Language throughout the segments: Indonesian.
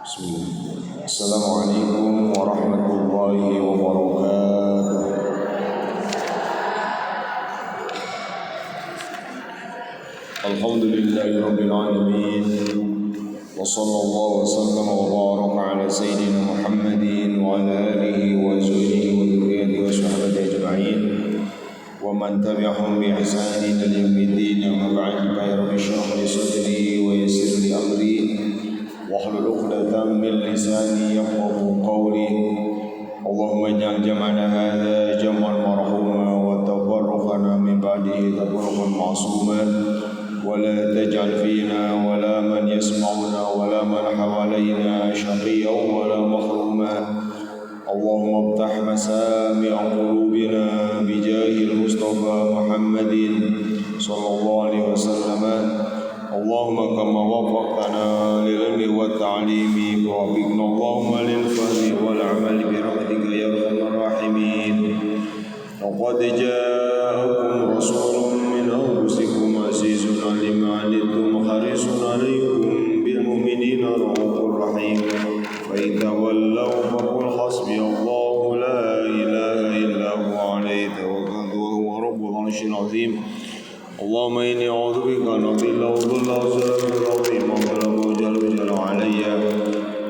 Bismillah. Assalamualaikum warahmatullahi wabarakatuh. Alhamdulillahi rabbil alamin. Wa sallallahu wa sallama wa baraka ala sayyidina Muhammadin wa ala alihi wa azwajihi wa dhurriyyatihi wa sahbihi ajma'in. Wa man tabi'ahum bi ihsanin ila yaumiddin. Amma ba'd, fa ya rabbi shrah li sadri wa yassir li amri. واحلل عقدة من لساني يفقهوا قولي. اللهم اجعل جمعنا هذا جمعا مرحوما وتفرقنا من بعده تفرقا معصوما ولا تجعل فينا ولا من يسمعنا ولا من حوالينا شقيا ولا محروما. اللهم افتح مسامع قلوبنا بجاه المصطفى محمد صلى الله عليه وسلم. اللهم كما وفقتنا للعلم والتعليم فوفقنا اللهم للفهم والعمل برحمتك يا ارحم الراحمين. لقد جاءكم رسول من انفسكم عزيز على ما عنتم حريص عليكم بالمؤمنين رؤوف رحيم. فإن تولوا فقل حسبي الله لا اله الا هو عليه توكلت وهو رب العرش العظيم. اللهم إني أعوذ بك أن أضل وأضل وأضل العظيم وجل علي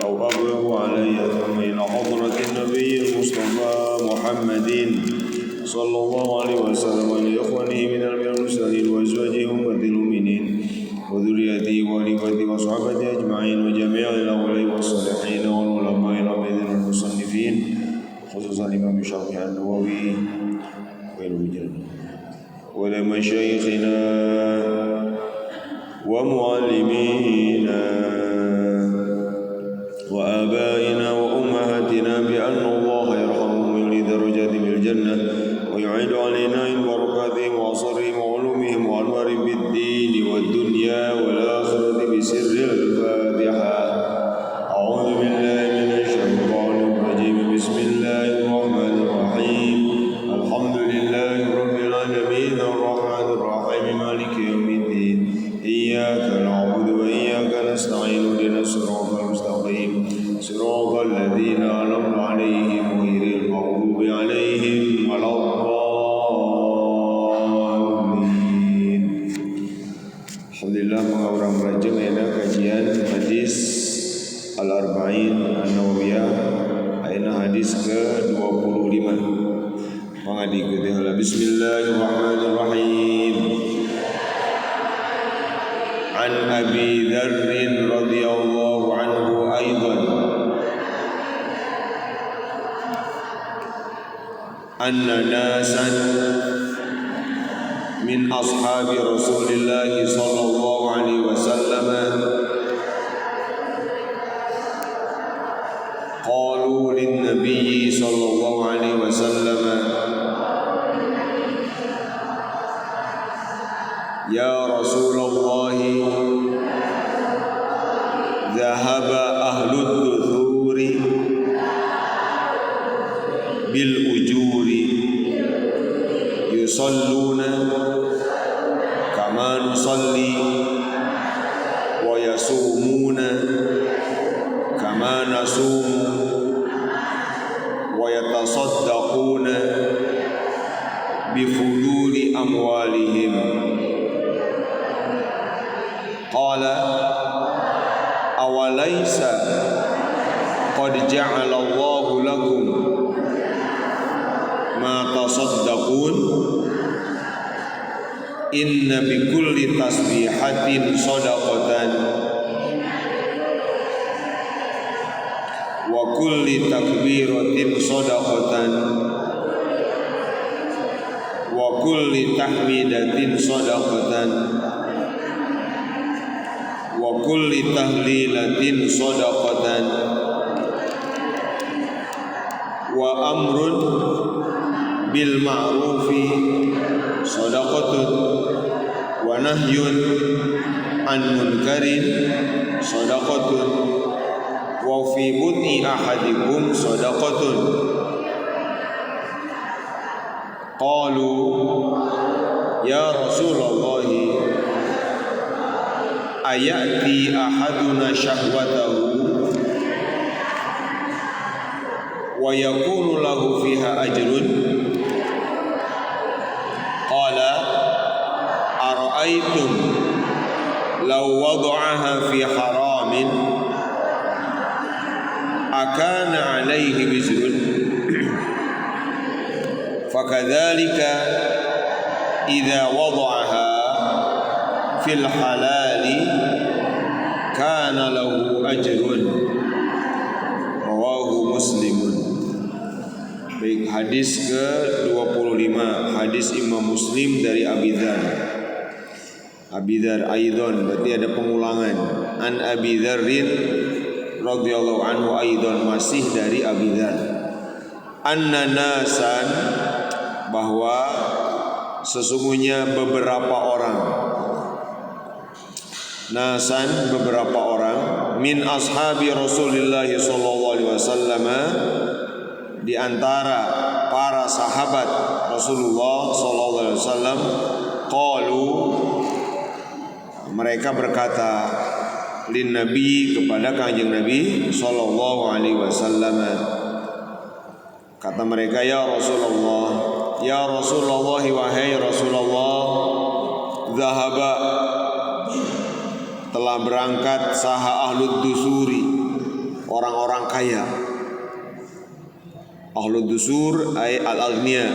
أو أبلغ علي ثم إلى حضرة النبي المصطفى محمد صلى الله عليه وسلم لإخوانه من المرسلين وأزواجه أمة المؤمنين وذريته وآله وصحبه أجمعين وجميع الأولياء والصالحين والعلماء العاملين والمصنفين خصوصا الإمام الشافعي النووي والمجاهدين ولمشايخنا ومعلمينا وآبائنا وأمهاتنا بأن الله يرحمهم ويعلي درجاتهم في الجنة ويعيد علينا من بركاتهم وأصرهم وعلومهم وأنوارهم بالدين والدنيا والآخرة بسر الفاتحة. أعوذ بالله من الشيطان الرجيم. بسم الله الرحمن الرحيم. الحمد لله رب العالمين الرحمن الرحيم مالك يوم الدين. إياك نعبد وإياك نستعين اهدنا الصراط المستقيم صراط الذين أنعمت عليهم غير المغضوب عليهم ولا الضالين. Alhamdulillah, orang melajeng enak kajian hadis Al-Arba'in An-Nawawiyah ayeuna hadis ke-25. Mangga diikuti heula. Bismillahirrahmanirrahim. An Abi Dzar radhiyallahu anhu aidan anna nasan min ashabi Rasulillah sallallahu alaihi wasallam qalu lin nabiy sallallahu alaihi wasallam ya Rasulullah dhahaba ahlud duthuri bil ujuri yusalluna kama nusalli wa yasumuna kama nasumu wa yatasaddaquna bifuduli amwalihim. Qala awalaysa qad ja'ala Allahu lakum ma tasaddaqun inna bi kulli tasbihatin shadaqatan wa kulli takbiratin shadaqatan wa kulli tahmidatin shadaqatan wa kulli tahlilatin shadaqatan wa amrun bil ma'rufi shadaqatun wa nahyun an munkarin shadaqatun wa fi bud'i ahadikum shadaqatun. Qalu ya Rasulullah ayati ahaduna syahwatahu wa yakunu lahu fiha ajrun? Qala ara'aytum law wada'aha fi haramin akana alaihi wizrun? Fakadzalika idza wada'aha fil halali kana lahu ajrun. Rawahu Muslimun. Baik, hadis ke-25, hadis Imam Muslim dari Abi Dzar. Abi Dzar aidon, berarti ada pengulangan. An Abi Dzarrin radhiyallahu anhu aidon, masih dari Abi Dzar. Anna nasan, bahwa sesungguhnya beberapa orang, nasan beberapa orang, min ashabi Rasulillah sallallahu alaihi wasallam, di antara para sahabat Rasulullah sallallahu alaihi wasallam, qalu, mereka berkata, lin nabi, kepada kanjeng Nabi sallallahu alaihi wasallam, kata mereka, ya Rasulullah, ya Rasulullah, wahai Rasulullah, zahaba, telah berangkat saha ahlud dusuri, orang-orang kaya. Ahlud dusur ay al-aghniya,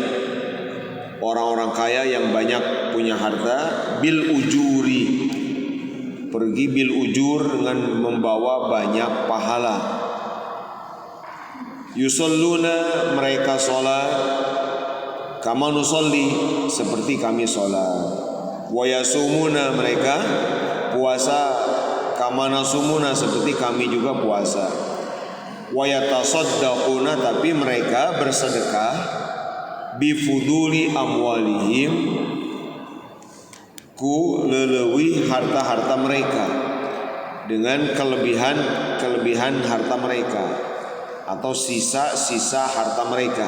orang-orang kaya yang banyak punya harta. Bil ujuri, pergi bil ujur, dengan membawa banyak pahala. Yusalluna, mereka sholat, kama nusolli, seperti kami sholat. Wa yasumuna, mereka puasa, kama nasumuna, seperti kami juga puasa. Wa yatasaddaquna, tapi mereka bersedekah, bifuduli amwalihim, ku lelewi harta-harta mereka, dengan kelebihan harta mereka, atau sisa-sisa harta mereka.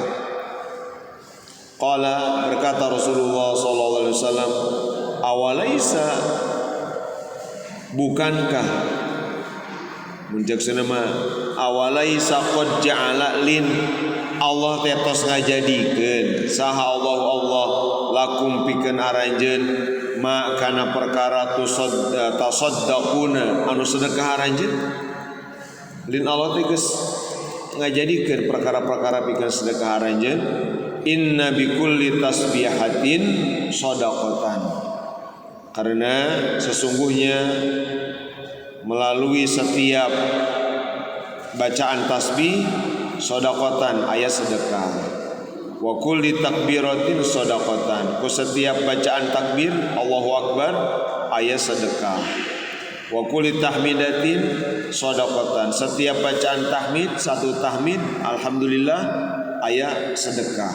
Qala, berkata Rasulullah sallallahu alaihi wasallam, awalaisa, bukankah, munjaksana mah, awalaisa qad ja'ala lin, Allah tetos ngajadikeun saha Allah lakum pikeun aranjeun ma kana perkara tasaddaquna, anu sedekah aranjeun. Lin Allah teh geus ngajadikeun perkara-perkara pikeun sedekah aranjeun. Inna bikulli tasbihatin shadaqatan, karena sesungguhnya melalui setiap bacaan tasbih shadaqatan, ayat sedekah. Wa kulli takbiratin shadaqatan, ku setiap bacaan takbir Allahu Akbar, ayat sedekah. Wa kulli tahmidatin shadaqatan, setiap bacaan tahmid, satu tahmid alhamdulillah, ayat sedekah.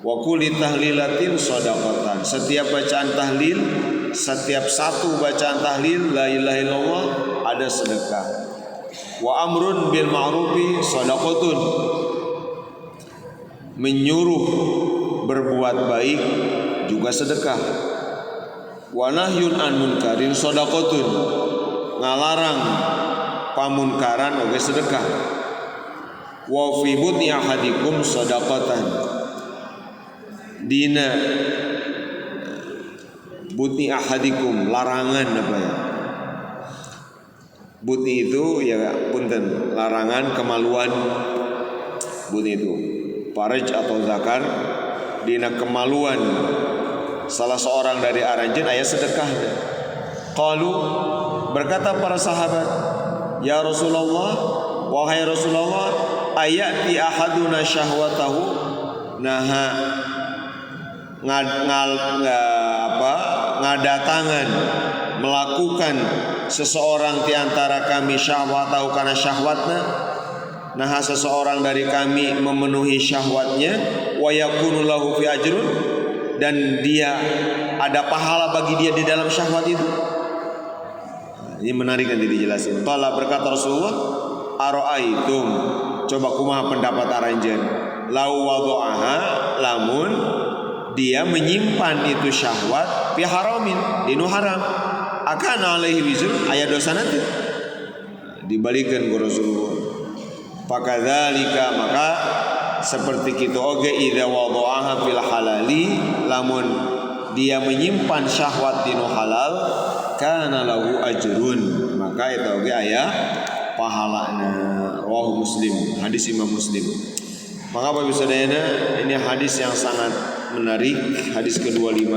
Wa kulli tahlilatin shadaqatan, setiap bacaan tahlil, setiap satu bacaan tahlil la ilaha illallah, ada sedekah. Wa amrun bil ma'rufi shadaqatun, menyuruh berbuat baik juga sedekah. Wa nahyun an munkarin shadaqatun, ngalarang pamunkaran oge sedekah. Wa fi budni ahadikum shadaqatan, dina budni ahadikum, larangan apa ya? Budni itu ya punten, larangan, kemaluan. Budni itu faraj atau zakar, dina kemaluan salah seorang dari aranjeun aya sedekah. Qalu, berkata para sahabat, ya Rasulullah, wahai Rasulullah, ayati ahaduna syahwatahu, naha ngadatangan, melakukan seseorang di antara kami syahwatahu, karena syahwatna, nah seseorang dari kami memenuhi syahwatnya, wa yakunu lahu fi ajrun, dan dia ada pahala bagi dia di dalam syahwat itu. Ini menarik, nanti dijelasin. Qala, berkata Rasulullah, ara'aitum, coba kumaha pendapat aranjeun, lau wada'aha, lamun dia menyimpan itu syahwat fi haramin, dinu haram, akan alaihi wizr, aya dosa nanti. Dibalikan ke Rasulullah. Fakadzalika, maka seperti kita oge idza wada'aha fil halali, lamun dia menyimpan syahwat dinu halal, kana lahu ajrun, maka itu oge aya pahalana. Rawahu Muslim, hadis Imam Muslim. Maka Bapak Ibu Saudara, ini hadis yang sangat menarik, hadis ke-25.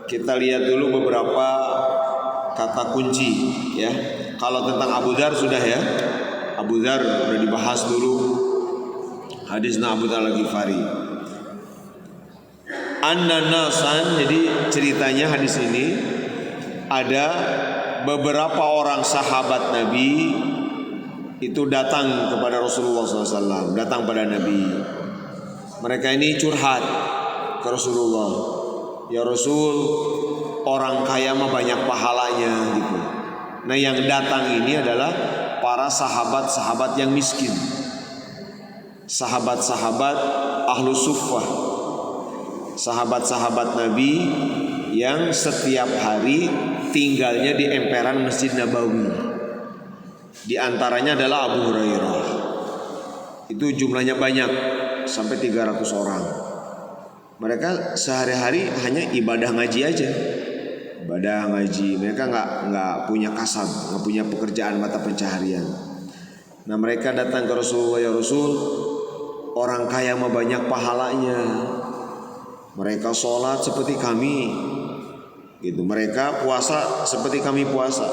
Kita lihat dulu beberapa kata kunci ya. Kalau tentang Abu Dzar sudah ya. Abu Dzar sudah dibahas dulu. Hadisnya Abu Dzar Al-Ghifari. An-nasan, jadi ceritanya hadis ini ada beberapa orang sahabat Nabi itu datang kepada Rasulullah SAW, datang pada Nabi. Mereka ini curhat ke Rasulullah. Ya Rasul, orang kaya mah banyak pahalanya gitu. Nah yang datang ini adalah para sahabat-sahabat yang miskin, sahabat-sahabat ahlu suffah, sahabat-sahabat Nabi yang setiap hari tinggalnya di emperan Masjid Nabawi. Di antaranya adalah Abu Hurairah. Itu jumlahnya banyak, sampai 300 orang. Mereka sehari-hari hanya ibadah ngaji aja. Ibadah ngaji. Mereka nggak punya kasab, nggak punya pekerjaan mata pencaharian. Nah mereka datang ke Rasulullah, ya Rasul, orang kaya mah banyak pahalanya. Mereka sholat seperti kami, gitu. Mereka puasa seperti kami puasa,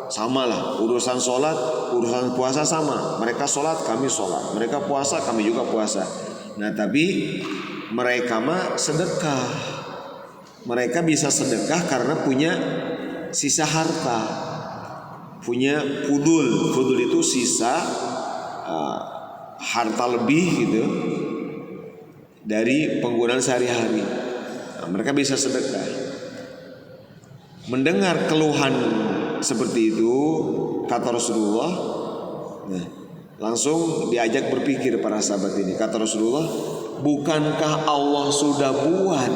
sama lah. Urusan sholat, urusan puasa sama. Mereka sholat, kami sholat. Mereka puasa, kami juga puasa. Nah tapi mereka mah sedekah. Mereka bisa sedekah karena punya sisa harta, punya fudul. Fudul itu sisa harta lebih gitu dari penggunaan sehari-hari. Nah, mereka bisa sedekah. Mendengar keluhan seperti itu, kata Rasulullah, nah, langsung diajak berpikir para sahabat ini. Kata Rasulullah, bukankah Allah sudah buat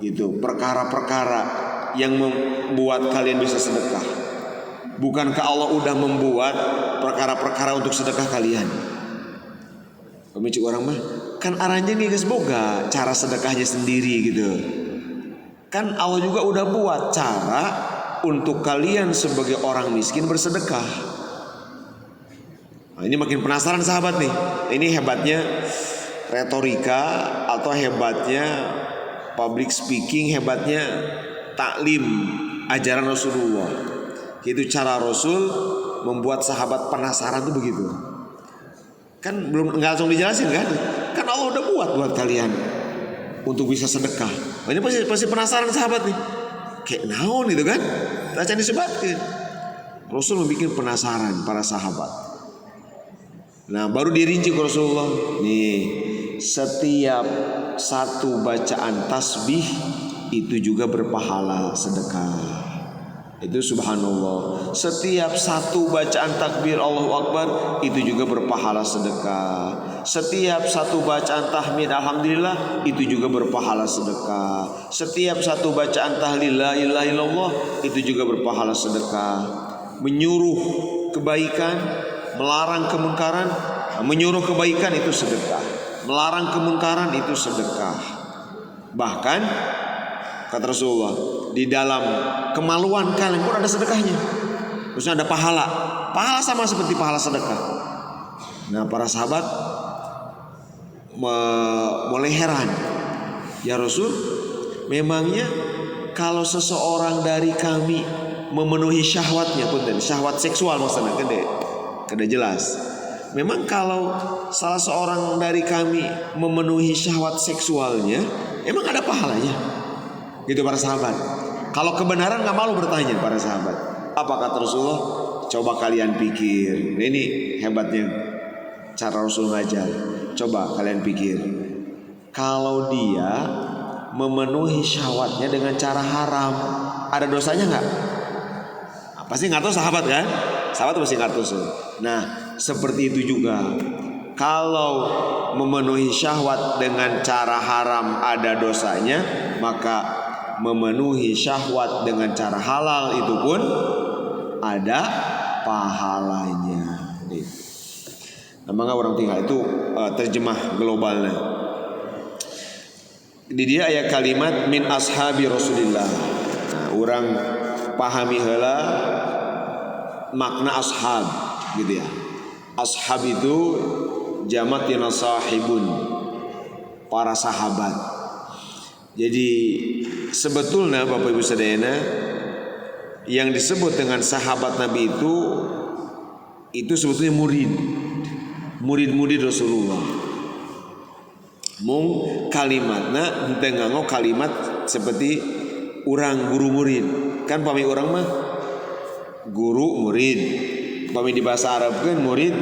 itu perkara-perkara yang membuat kalian bisa sedekah? Bukankah Allah udah membuat perkara-perkara untuk sedekah kalian? Pemicu orang mah kan arahnya nih guys, boga cara sedekahnya sendiri gitu. Kan Allah juga udah buat cara untuk kalian sebagai orang miskin bersedekah. Nah, ini makin penasaran sahabat nih. Ini hebatnya retorika atau hebatnya public speaking, hebatnya taklim ajaran Rasulullah. Itu cara Rasul membuat sahabat penasaran tuh begitu. Kan belum nggak langsung dijelasin kan? Kan Allah udah buat kalian untuk bisa sedekah. Nah, ini pasti penasaran sahabat nih. Kayak naon gitu kan? Tacan disebutkan. Rasul membuat penasaran para sahabat. Nah baru dirinci ke Rasulullah. Nih setiap satu bacaan tasbih itu juga berpahala sedekah. Itu subhanallah. Setiap satu bacaan takbir Allahu Akbar itu juga berpahala sedekah. Setiap satu bacaan tahmid alhamdulillah itu juga berpahala sedekah. Setiap satu bacaan tahlil la ilaha illallah itu juga berpahala sedekah. Menyuruh kebaikan, melarang kemungkaran, menyuruh kebaikan itu sedekah. Melarang kemungkaran itu sedekah. Bahkan kata Rasulullah, di dalam kemaluan kalian pun ada sedekahnya. Maksudnya ada pahala. Pahala sama seperti pahala sedekah. Nah para sahabat mulai heran. Ya Rasul, memangnya kalau seseorang dari kami memenuhi syahwatnya, punten, syahwat seksual maksudnya, kede jelas. Memang kalau salah seorang dari kami memenuhi syahwat seksualnya, emang ada pahalanya? Gitu para sahabat. Kalau kebenaran nggak malu bertanya para sahabat. Apa kata Rasulullah? Coba kalian pikir. Ini hebatnya cara Rasul ngajar. Coba kalian pikir. Kalau dia memenuhi syahwatnya dengan cara haram, ada dosanya nggak? Pasti nggak tahu sahabat kan? Sahabat pasti nggak tahu. Nah seperti itu juga. Kalau memenuhi syahwat dengan cara haram ada dosanya, maka memenuhi syahwat dengan cara halal itu pun ada pahalanya. Mangga orang tinggal itu terjemah globalnya. Di dia aya kalimat min ashabi Rasulillah. Nah, orang pahami heula makna ashab gitu ya. Ashab itu jamak tina sahibun, para sahabat. Jadi sebetulnya Bapak Ibu sadayana yang disebut dengan sahabat Nabi itu sebetulnya murid-murid Rasulullah. Mung kalimatna henteu nganggo kalimat seperti urang guru murid. Kan pami urang mah guru murid. Pami di bahasa Arab kan murid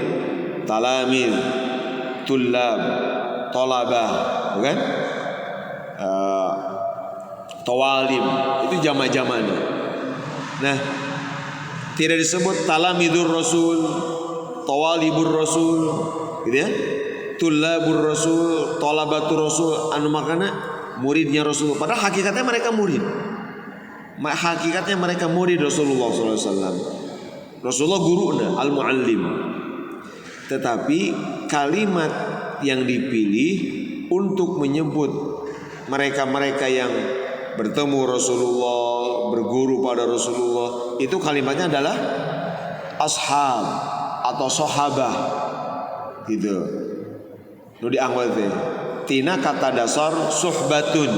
talamid, tullab, tolabah, bukan? Tawalim itu jama-jamana. Nah, tidak disebut talamidur Rasul, tawalibur Rasul, gitu ya. Tullabur Rasul, tolabatur Rasul, anu makana muridnya Rasul. Padahal hakikatnya mereka murid. Hakikatnya mereka murid Rasulullah SAW. Rasulullah gurunya, al-muallim. Tetapi kalimat yang dipilih untuk menyebut mereka-mereka yang bertemu Rasulullah, berguru pada Rasulullah, itu kalimatnya adalah ashab atau sahabah, gitu. Nu dianggo teh tina kata dasar suhbatun.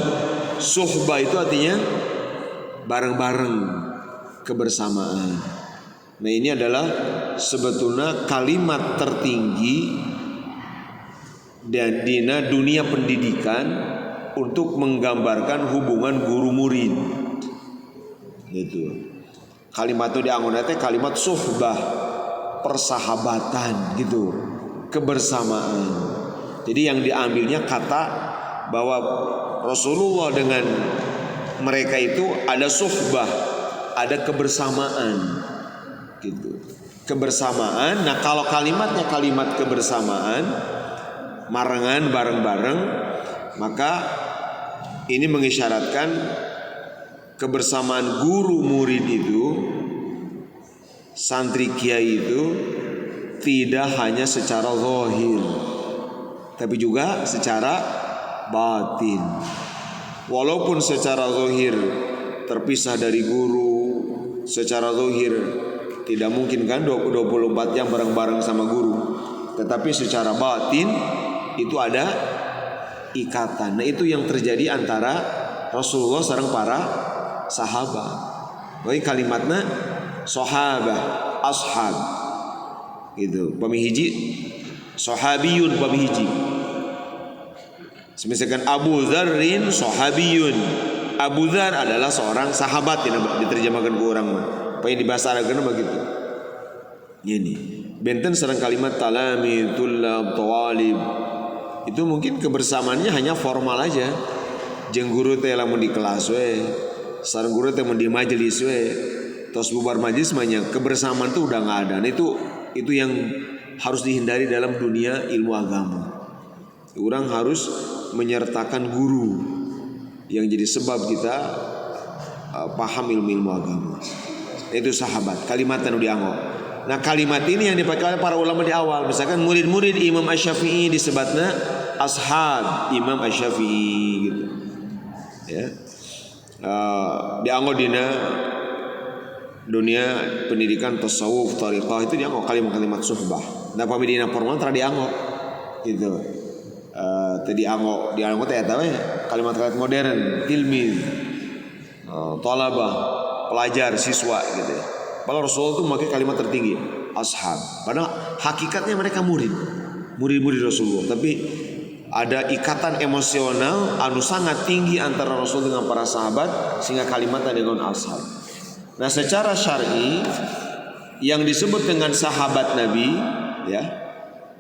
Suhbah itu artinya bareng-bareng, kebersamaan. Nah, ini adalah sebetulnya kalimat tertinggi dan dina dunia pendidikan untuk menggambarkan hubungan guru murid. Gitu. Kalimat itu dianggo teh kalimat suhbah, persahabatan gitu, kebersamaan. Jadi yang diambilnya kata bahwa Rasulullah dengan mereka itu ada suhbah, ada kebersamaan gitu. Kebersamaan. Nah, kalau kalimatnya kalimat kebersamaan, marengan bareng-bareng, maka ini mengisyaratkan kebersamaan guru murid itu, santri kiai itu tidak hanya secara zahir, tapi juga secara batin. Walaupun secara zahir terpisah dari guru, secara zahir tidak mungkin kan 24 jam bareng-bareng sama guru, tetapi secara batin itu ada ikatan. Nah, itu yang terjadi antara Rasulullah sareng para sahabat. Jadi kalimatnya sahabah, ashab gitu. Pamihiji sahabiyun pamihiji. Misalkan Abu Dzarrin sahabiyun. Abu Dzar adalah seorang sahabat yang diterjemahkan ke orang mah. Pokoknya di bahasa Arab begitu. Ini benten sareng kalimat talami, tullab, tawalib. Itu mungkin kebersamaannya hanya formal aja. Jeung guru teh lamun di kelas we, sareng guru teh mun di majelis we. Tos bubar majelis mah kebersamaan tuh udah enggak ada. Nah, itu yang harus dihindari dalam dunia ilmu agama. Orang harus menyertakan guru yang jadi sebab kita paham ilmu agama. Itu sahabat. Kalimat anu dianggo. Nah, kalimat ini yang dipakai oleh para ulama di awal. Misalkan murid-murid Imam Asy-Syafi'i disebutnya ashab Imam Asy-Syafi'i gitu. Ya. Dianggo dina dunia pendidikan tasawuf, thariqah itu dianggo kalimat-kalimat suhbah. Nah, pamidina formal tara dianggo gitu. Tadi dianggo teh eta we kalimat-kalimat modern, tilmiz, talabah, pelajar, siswa gitu ya. Padahal Rasulullah itu memakai kalimat tertinggi, ashab. Padahal hakikatnya mereka murid-murid Rasulullah, tapi ada ikatan emosional anu sangat tinggi antara Rasul dengan para sahabat sehingga kalimatnya dengan ashab. Nah, secara syar'i yang disebut dengan sahabat Nabi ya,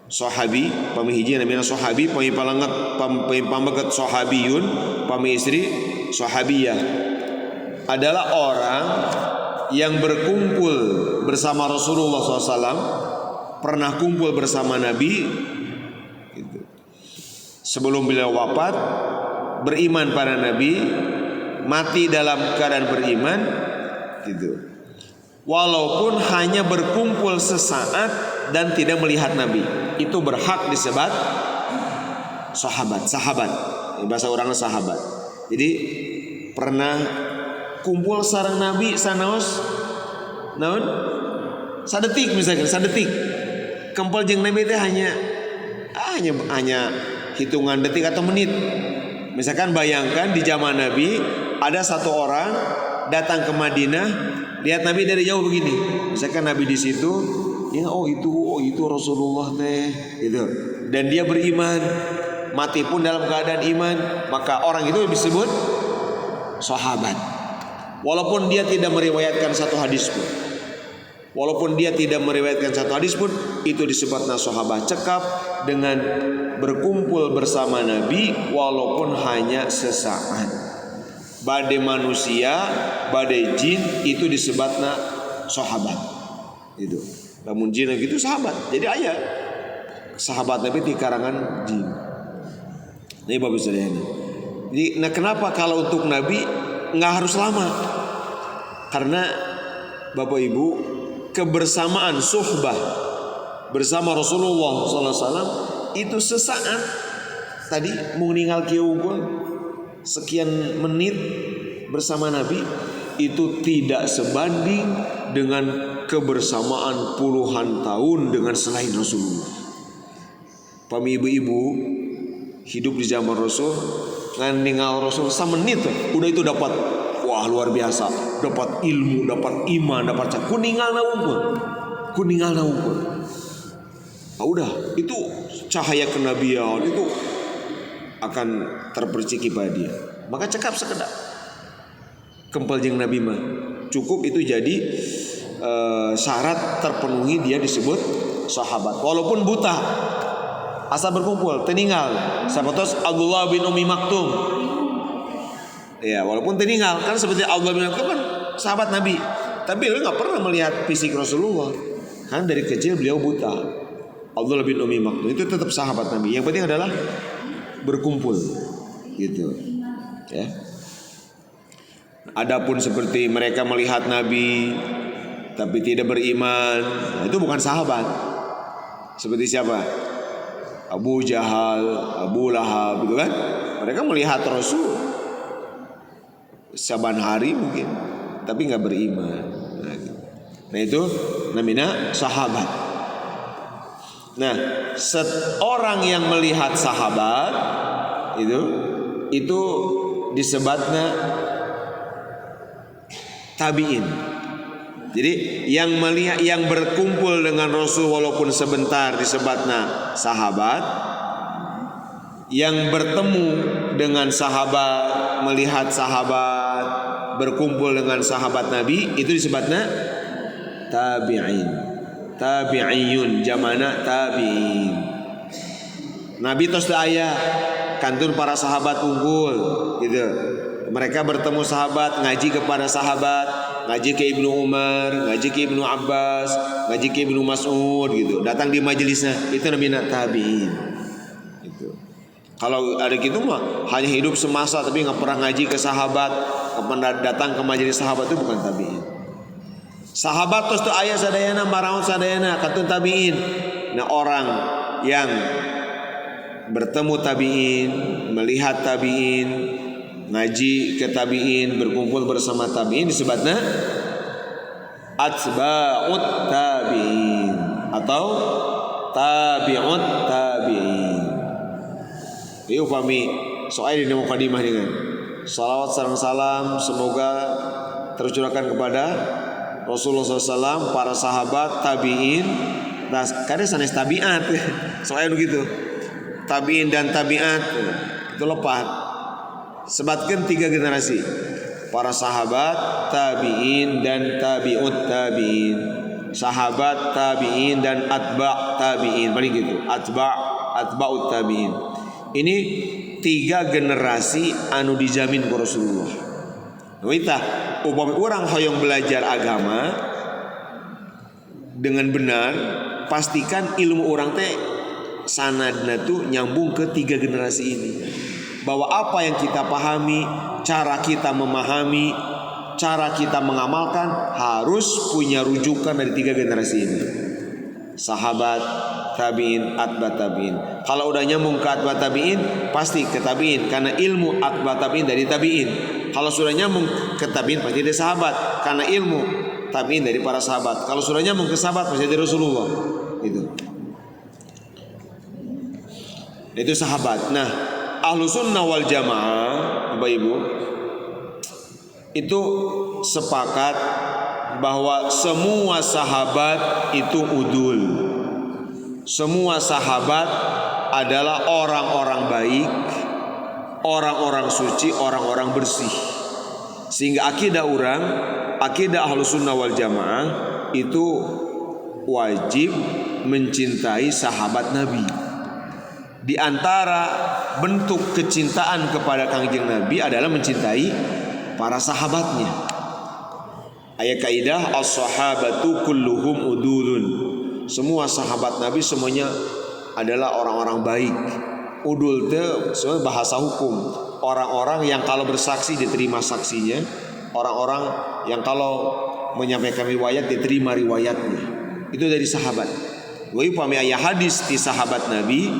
sahabi, pamihiji namanya sahabi, pamipalanget sahabiyun, pami istri sahabiyah adalah orang yang berkumpul bersama Rasulullah SAW, pernah kumpul bersama Nabi gitu. Sebelum beliau wafat, beriman pada Nabi, mati dalam keadaan beriman gitu. Walaupun hanya berkumpul sesaat dan tidak melihat Nabi. itu berhak disebut sahabat. Bahasa orangnya sahabat. Jadi pernah kumpul sareng Nabi sanaos naon? Sadetik misalkan, sadetik. Kempel jeung Nabi teh hanya hitungan detik atau menit. Misalkan bayangkan di zaman Nabi ada satu orang datang ke Madinah, lihat Nabi dari jauh begini. Misalkan Nabi di situ, ya itu Rasulullah teh, gitu. Dan dia beriman, mati pun dalam keadaan iman, maka orang itu disebut sahabat. Walaupun dia tidak meriwayatkan satu hadis pun, itu disebutnya sahabat. Cekap dengan berkumpul bersama Nabi walaupun hanya sesaat. Badai manusia, badai jin itu disebutnya sahabat. Itu. Namun jin gitu sahabat. Jadi ayat sahabat Nabi di karangan jin. Ini Bapak Saudara. Jadi kenapa kalau untuk Nabi nggak harus lama? Karena Bapak Ibu, kebersamaan suhbah bersama Rasulullah SAW itu sesaat. Tadi mau ninggal kieu sekian menit bersama Nabi itu tidak sebanding dengan kebersamaan puluhan tahun dengan selain Rasulullah. Pami ibu-ibu hidup di zaman Rasul, ngan ninggal Rasul samenit udah itu dapat wah luar biasa, dapat ilmu, dapat iman, dapat kuningalna unggul. Udah itu cahaya kenabian itu akan terpercik pada dia. Maka cekap sekedap kempel jeung Nabi mah cukup itu jadi syarat terpenuhi dia disebut sahabat. Walaupun buta asal berkumpul teninggal sahabat Abdullah bin Ummi Maktum. Ya, walaupun teninggal kan seperti Abdullah bin Ummi Maktum kan sahabat Nabi, tapi dia nggak pernah melihat fisik Rasulullah. Kan dari kecil beliau buta. Abdullah bin Ummi Maktum itu tetap sahabat Nabi. Yang penting adalah berkumpul, gitu. Ya. Adapun seperti mereka melihat Nabi tapi tidak beriman, nah itu bukan sahabat. Seperti siapa? Abu Jahal, Abu Lahab, gitu kan? Mereka melihat Rasul saban hari mungkin, tapi nggak beriman. Nah itu namanya sahabat. Nah, seorang yang melihat sahabat itu disebutnya tabiin. Jadi yang melihat, yang berkumpul dengan Rasul walaupun sebentar disebutnya sahabat. Yang bertemu dengan sahabat, melihat sahabat, berkumpul dengan sahabat Nabi itu disebutnya tabi'in. Tabi'iyun jamana tabi'in. Nabi tos aya kantun para sahabat unggul gitu. Mereka bertemu sahabat, ngaji kepada sahabat, ngaji ke Ibnu Umar, ngaji ke Ibnu Abbas, ngaji ke Ibnu Mas'ud gitu. Datang di majelisnya, itu namanya tabi'in. Gitu. Kalau ada gitu mah hanya hidup semasa tapi nggak pernah ngaji ke sahabat, nggak pernah datang ke majelis sahabat, itu bukan tabi'in. Sahabat tos tu aya sadayana maraon sadayana katun tabi'in. Nah orang yang bertemu tabi'in, melihat tabi'in, ngaji ke tabi'in, berkumpul bersama tabi'in disebutnya atba'ut tabi'in atau tabi'ut tabi'in. Ini upami soal di mukadimah dengan salawat sareng salam semoga tercurahkan kepada Rasulullah SAW, para sahabat, tabi'in. Nah, kadang sanes tabi'at. Soalnya begitu. Tabi'in dan tabi'at itu lepat. Sebatkan 3 generasi. Para sahabat, tabi'in dan tabi'ut tabi'in. Sahabat, tabi'in dan atba' tabi'in. Paling gitu. Atba'ut tabi'in. Ini 3 generasi anu dijamin ku Rasulullah. Wita, upami orang hoyong belajar agama dengan benar, pastikan ilmu orang teh sanadna tuh nyambung ke 3 generasi ini. Bahwa apa yang kita pahami, cara kita memahami, cara kita mengamalkan harus punya rujukan dari 3 generasi ini. sahabat, tabi'in, atba tabi'in. Kalau udah nyambung ke atba tabi'in, pasti ke tabi'in, karena ilmu atba tabi'in dari tabi'in. Kalau sudah nyambung ke tabi'in, pasti dari sahabat, karena ilmu tabi'in dari para sahabat. Kalau sudah nyambung ke sahabat, pasti dari Rasulullah. Itu sahabat. Nah, ahlu sunnah wal jamaah, Bapak Ibu, itu sepakat bahwa semua sahabat itu udul. Semua sahabat adalah orang-orang baik, orang-orang suci, orang-orang bersih. Sehingga akidah ahlu sunnah wal jamaah itu wajib mencintai sahabat Nabi. Di antara bentuk kecintaan kepada Kangjeng Nabi adalah mencintai para sahabatnya. Ayat kaidah as-sahabatu kulluhum udulun. Semua sahabat Nabi semuanya adalah orang-orang baik. Udul itu sebenarnya bahasa hukum. Orang-orang yang kalau bersaksi diterima saksinya, orang-orang yang kalau menyampaikan riwayat diterima riwayatnya. Itu dari sahabat. Wa upami aya hadis di sahabat Nabi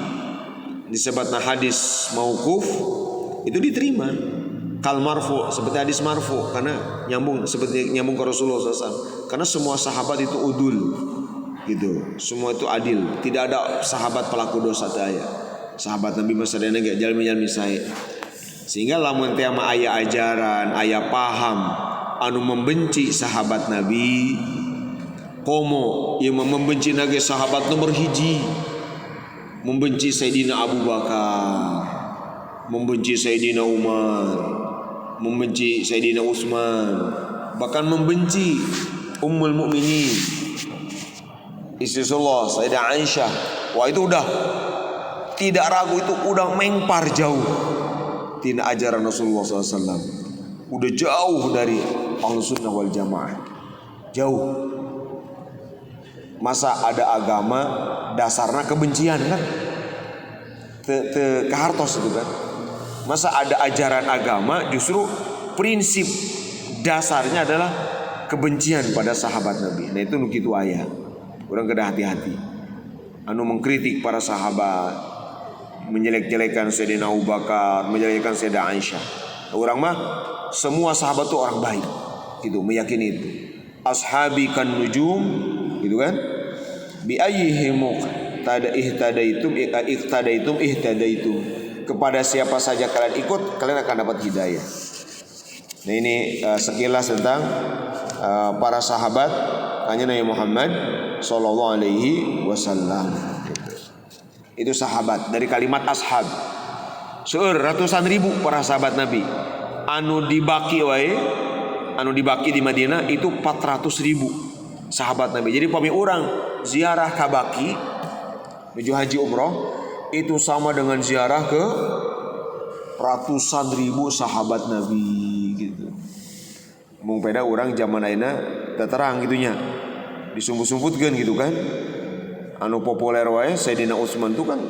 disebutna hadis mauquf, itu diterima kal marfu, seperti hadis marfu, karena seperti nyambung ke Rasulullah SAW. Karena semua sahabat itu udul, gitu. Semua itu adil. Tidak ada sahabat pelaku dosa daya. Sahabat Nabi masadana gak jalmi saya. Sehingga lamun teh mah aya ajaran, aya paham anu membenci sahabat Nabi, komo yang membenci nage sahabat nomor hiji, membenci Sayyidina Abu Bakar, membenci Sayyidina Umar, membenci Sayyidina Utsman, bahkan membenci Ummul Mukminin, istri Rasulullah Sayyidah Aisyah. Wah, itu udah tidak ragu, itu udah mengpar jauh tina ajaran Rasulullah SAW. Udah jauh dari ahlu sunnah wal jamaah, jauh. Masa ada agama dasarnya kebencian kan? Kehartos itu kan? Masa ada ajaran agama justru prinsip dasarnya adalah kebencian pada sahabat Nabi. Nah itu nukitu ayat. Orang kena hati-hati. Anu mengkritik para sahabat, menjelek-jelekan Sayyidina Abu Bakar, menjelekkan Sayyidah Aisyah. Orang mah semua sahabat itu orang baik. Itu meyakini itu. Ashabi kan nujum, gitu kan? Bi ayyihim ihtadaitum ihtadaitum. Kepada siapa saja kalian ikut, kalian akan dapat hidayah. Nah ini sekilas tentang para sahabat Kanjeng Nabi Muhammad sallallahu alaihi wasallam. Itu sahabat, dari kalimat ashab. Seueur ratusan ribu para sahabat Nabi. Anu dibaki di Madinah itu 400 ribu sahabat Nabi. Jadi pami orang ziarah ka Baki menuju haji umroh itu sama dengan ziarah ke ratusan ribu sahabat Nabi gitu. Mung peda orang zaman ayeuna teu terang gitunya. Disumput-sumputkeun gitu kan. Anu populer wae Sayyidina Utsman tuh kan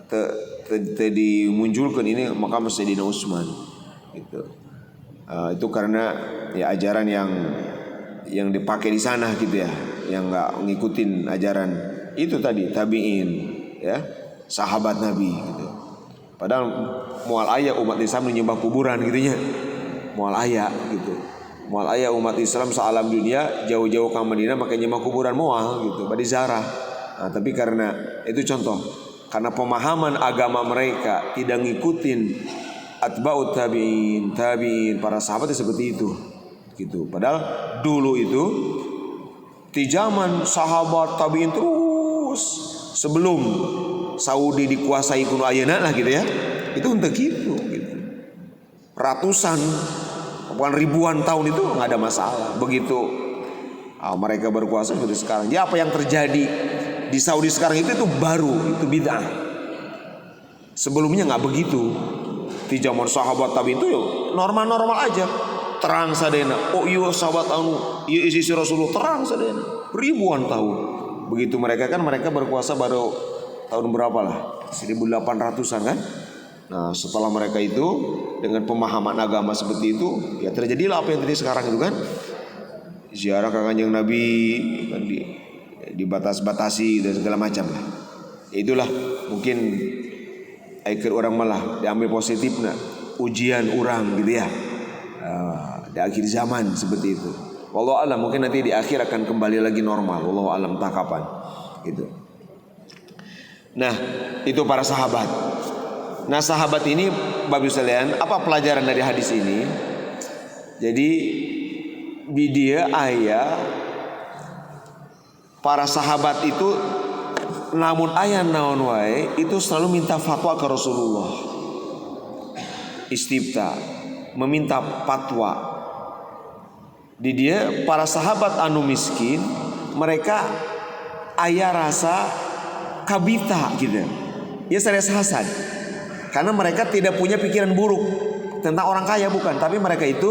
teu dimunculkeun ini makam Sayyidina Utsman gitu. Itu karena ya ajaran yang dipakai di sana gitu ya, yang nggak ngikutin ajaran itu tadi tabiin ya, sahabat Nabi gitu. Padahal moal aya umat Islam menyembah kuburan gitunya, moal aya gitu, moal aya umat Islam sealam dunia jauh-jauh ke Madinah makanya nyembah kuburan moal gitu, badi zarah. Nah, tapi karena itu contoh, karena pemahaman agama mereka tidak ngikutin atba'ut tabiin, para sahabat seperti itu gitu. Padahal dulu itu di zaman sahabat tabiin terus sebelum Saudi dikuasai kuno ayeuna lah gitu ya. Itu untuk gitu. Ratusan bukan ribuan tahun itu nggak ada masalah. Begitu mereka berkuasa seperti sekarang. Ya apa yang terjadi di Saudi sekarang itu baru, itu bid'ah. Sebelumnya nggak begitu. Di zaman sahabat tabiin itu normal-normal aja. Terang sadena. Oh iya sahabat anu, iya isi Rasulullah terang sadena. Ribuan tahun. Begitu mereka berkuasa baru tahun berapa lah? 1800-an kan? Nah, setelah mereka itu dengan pemahaman agama seperti itu, ya terjadilah apa yang terjadi sekarang itu kan? Ziarah ke Kanjeng Nabi kan dibatas-batasi dan segala macam lah. Itulah mungkin aikir orang malah diambil positifnya ujian orang gitu ya. Di akhir zaman seperti itu. Wallahu alam, mungkin nanti di akhir akan kembali lagi normal. Wallahu alam, entah kapan gitu. Nah, itu para sahabat. Nah, sahabat ini Bapak sekalian, apa pelajaran dari hadis ini? Jadi di dia ayah para sahabat itu namun ayah naon wae itu selalu minta fatwa ke Rasulullah. Istifta, meminta fatwa. Di dia para sahabat anu miskin, mereka ayah rasa kabita gitu. Ya serius hasan. Karena mereka tidak punya pikiran buruk tentang orang kaya, bukan, tapi mereka itu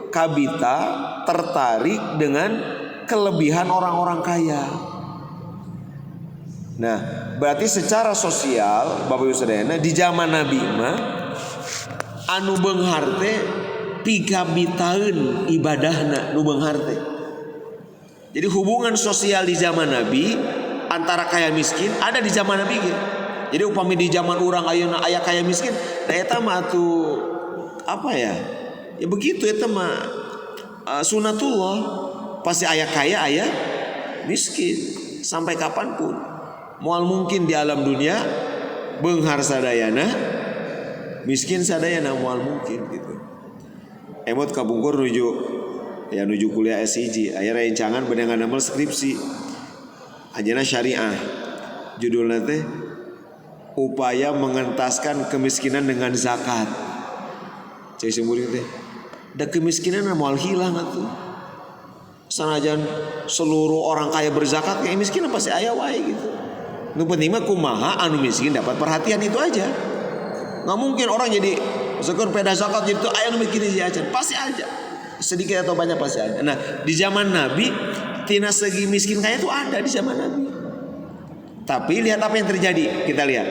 kabita, tertarik dengan kelebihan orang-orang kaya. Nah, berarti secara sosial Bapak Ibu Saudara di zaman Nabi mah anu beunghar teh pigabitaeun ibadahna nu beunghar teh. Jadi hubungan sosial di zaman Nabi antara kaya miskin ada di zaman Nabi ge. Jadi upami di zaman urang ayeuna aya kaya miskin, da eta mah atuh apa ya? Ya begitu eta mah sunatullah. Pasti aya kaya aya miskin sampai kapanpun. Moal mungkin di alam dunia beunghar sadayana, miskin sadayana moal mungkin gitu. Emot kabungkur nuju kuliah S1, aya rencangan beunang damel skripsi. Ajana syariah. Judulna teh upaya mengentaskan kemiskinan dengan zakat. Cai simburing teh. Da kemiskinan moal hilang atuh. Sanajan seluruh orang kaya berzakat, kayak miskin pasti aya wae gitu. Nu penting mah kumaha anu miskin dapat perhatian, itu aja. Nggak mungkin orang jadi sekur peda zakat gitu aya nu miskin aja. Pasti aja. Sedikit atau banyak pasti ada. Nah, di zaman Nabi tina segi miskin kaya itu ada di zaman Nabi. Tapi lihat apa yang terjadi. Kita lihat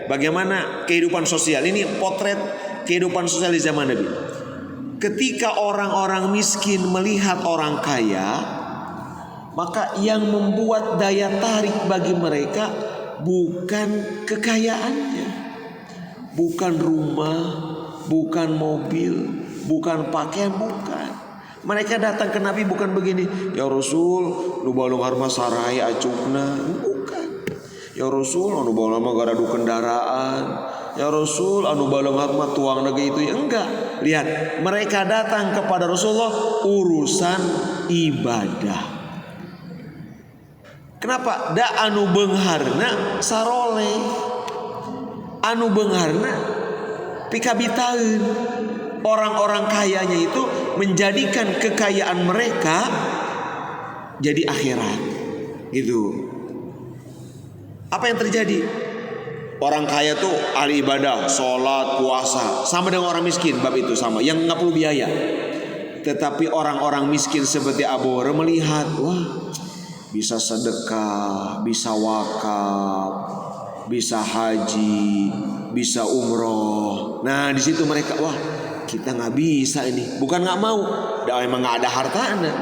bagaimana kehidupan sosial. Ini potret kehidupan sosial di zaman Nabi. Ketika orang-orang miskin melihat orang kaya, maka yang membuat daya tarik bagi mereka bukan kekayaannya, bukan rumah, bukan mobil, bukan pakaian, bukan. Mereka datang ke Nabi bukan begini, ya Rasul, nu balung harma sarai acukna, bukan. Ya Rasul, anu balung harma garadu kendaraan. Ya Rasul, anu balung harma tuang nage itu, ya enggak. Lihat, mereka datang kepada Rasulullah urusan ibadah. Kenapa? Da anu beungharna sarole, anu beungharna pikabitaeun. Orang-orang kayanya itu menjadikan kekayaan mereka jadi akhirat. Gitu. Apa yang terjadi? Orang kaya tuh ahli ibadah, sholat, puasa, sama dengan orang miskin, bab itu sama, yang nggak perlu biaya. Tetapi orang-orang miskin seperti Abu Hurairah melihat, wah, bisa sedekah, bisa wakaf, bisa haji, bisa umroh. Nah, di situ mereka, wah, kita nggak bisa ini. Bukan nggak mau, emang nggak ada hartana.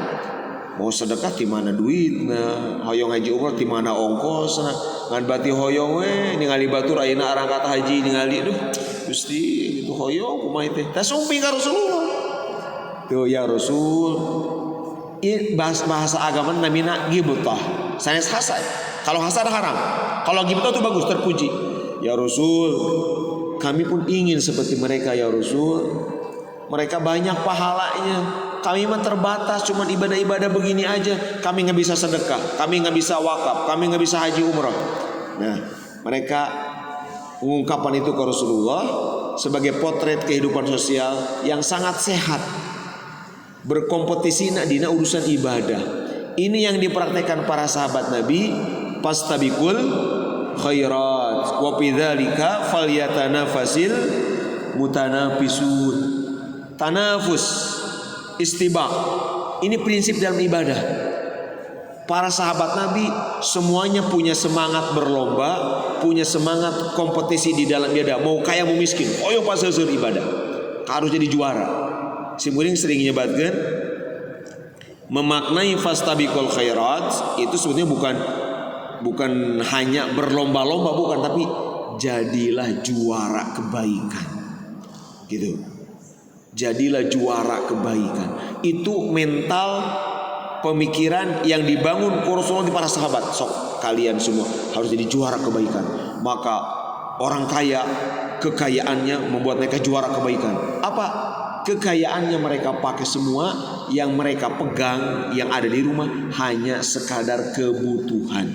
Mau sedekah di mana duitna, hoyong haji umroh di mana ongkosna, ngan bati hoyong we ningali batur ayeuna arang kata haji ningali, duh Gusti itu hoyong kumaha teh. Tah sumpi ka Rasulullah. Tuh ya Rasul, bahasa agama namina ghibtah. Sanes hasad. Kalau hasad haram. Kalau ghibtah itu bagus, terpuji. Ya Rasul, kami pun ingin seperti mereka ya Rasul. Mereka banyak pahalanya. Kami mah terbatas, cuma ibadah-ibadah begini aja. Kami nggak bisa sedekah, kami nggak bisa wakaf, kami nggak bisa haji umrah. Nah, mereka mengungkapkan itu ke Rasulullah sebagai potret kehidupan sosial yang sangat sehat. Berkompetisi dina urusan ibadah. Ini yang dipraktekkan para sahabat Nabi. Fastabiqul khairat wa bidzalika falyatanafasil mutanafisun. Tanafus, istibaq. Ini prinsip dalam ibadah. Para sahabat Nabi semuanya punya semangat berlomba, punya semangat kompetisi di dalam ibadah. Mau kaya mau miskin, oyo pas ibadah harus jadi juara. Si muring sering nyebatkeun Memaknai fastabiqul khairat itu sebetulnya bukan hanya berlomba-lomba, bukan, tapi jadilah juara kebaikan. Gitu. Jadilah juara kebaikan. Itu mental pemikiran yang dibangun Rasulullah di para sahabat. Sok kalian semua harus jadi juara kebaikan. Maka orang kaya, kekayaannya membuat mereka juara kebaikan. Apa? Kekayaannya mereka pakai semua, yang mereka pegang, yang ada di rumah hanya sekadar kebutuhan.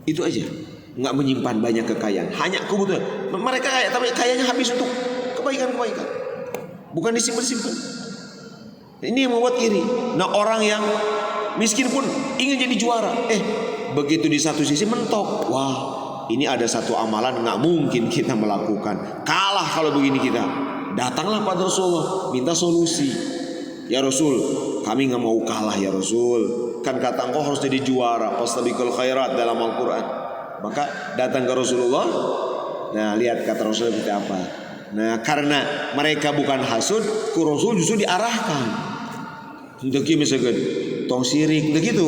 Itu aja. Nggak menyimpan banyak kekayaan, hanya kebutuhan. Mereka kaya, tapi kayanya habis untuk kebaikan-kebaikan, bukan disimpan-simpan. Ini yang membuat iri. Nah, orang yang miskin pun ingin jadi juara. Begitu di satu sisi mentok. Wah, ini ada satu amalan nggak mungkin kita melakukan. Kalah kalau begini kita. Datanglah pada Rasulullah, minta solusi. Ya Rasul, kami nggak mau kalah ya Rasul. Kan kata engkau harus jadi juara, fastabiqul khairat dalam Al-Quran. Maka datang ke Rasulullah. Nah, lihat kata Rasulullah seperti apa. Nah, karena mereka bukan hasud, ke Rasul justru diarahkan. Untuk misalkan tong sirik, begitu.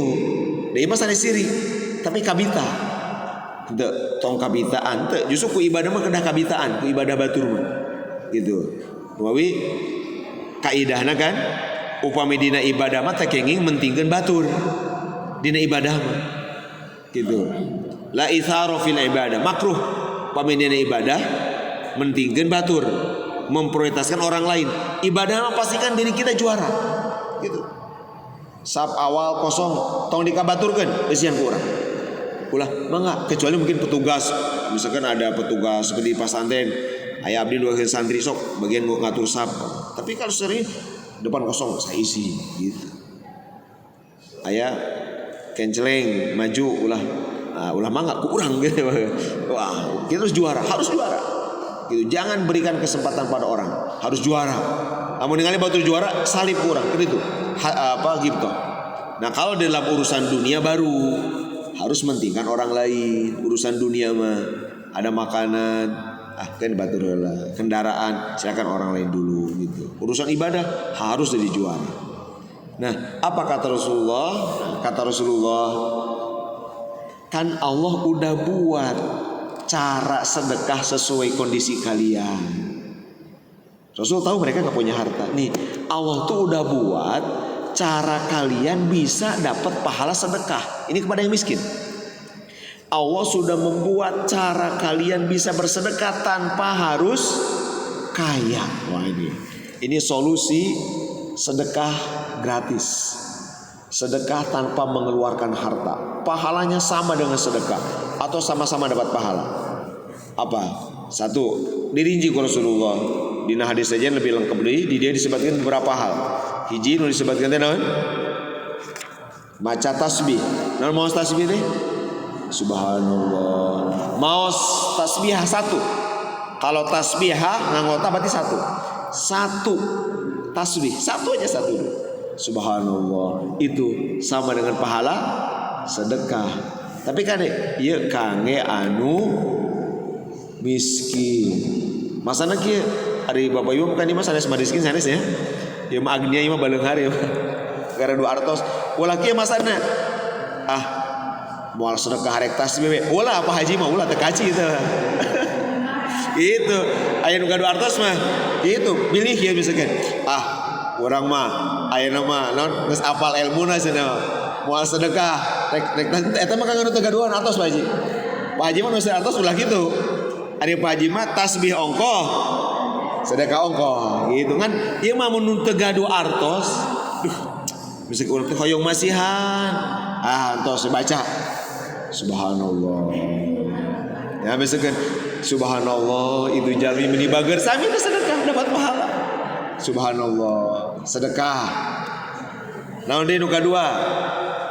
Dia masalah sirik, tapi kabita. Untuk tong kabitaan, justru ku ibadah mah kedah kabitaan, ku ibadah batur mah. Gitu. Wawi kaidahna kan, upami dina ibadah mah teh kenging mentingkeun batur. Dina ibadah mah. Gitu. La itsara fil ibadah, makruh upami dina ibadah mentingkeun batur, memprioritaskan orang lain. Ibadah mah pastikan diri kita juara. Gitu. Sab awal kosong tong dikabaturkeun eusian ku urang. Ulah mangga, kecuali mungkin petugas, misalkan ada petugas seperti pasantren, aya abdi nu santri sok bagian ngatur sab. Tapi kalau sering depan kosong saya isi gitu. Aya kenceleng maju ulah mangga ku urang gitu. Wah, kita harus juara. Gitu. Jangan berikan kesempatan pada orang, harus juara. Namun ningali batur juara salib kurang gitu. Gitu. Nah, kalau dalam urusan dunia baru harus mentingkan orang lain. Urusan dunia mah ada makanan, kan batur heula, kendaraan silakan orang lain dulu gitu. Urusan ibadah harus jadi juara. Nah, apa kata Rasulullah? Kata Rasulullah, kan Allah udah buat cara sedekah sesuai kondisi kalian. Rasul tahu mereka gak punya harta. Nih, Allah tuh udah buat cara kalian bisa dapat pahala sedekah. Ini kepada yang miskin. Allah sudah membuat cara kalian bisa bersedekah tanpa harus kaya. Wah, ini solusi sedekah gratis. Sedekah tanpa mengeluarkan harta. Pahalanya sama dengan sedekah atau sama-sama dapat pahala. Apa? Satu, dirinci Rasulullah. Dina hadis saja lebih lengkap deui, di dia disebutkan beberapa hal. Hiji nu disebutkan teh naon? Maca tasbih. Naon maos tasbih teh? Subhanallah. Maos tasbih satu. Kalau tasbih nganggota berarti satu. Satu tasbih, satu aja satu dulu. Subhanallah. Itu sama dengan pahala sedekah. Tapi kan ieu kangge anu miskin. Masana kieu ari Bapak Ibu kan ieu mah sanes miskin sanes ya. Ieu mah agnia ieu mah baleunghar ieu. Gara 200. Ulah kieu masana. Moal sedekah rek tasbih we. Ulah apa haji mah ulah teu kaci teh. Itu aya nu 200 mah. Itu pilih kieu misalkan. Urang mah ayeuna mah naon geus apal ilmuna cenah. Moal sedekah rek eta mah kanggo nu teu gaduhan atos Pak Haji. Pak Haji mah nu 100 ulah kitu. Ari Pak Haji mah tasbih ongkoh, sedekah ongkoh gitu kan. Ieu mah mun teu gaduh artos. Duh, bisa urang teh hoyong masihan. Entos baca Subhanallah. Ya misalkan Subhanallah itu jalmi meni bager sami sedekah dapat pahala. Subhanallah, sedekah. Naon deui nu kadua?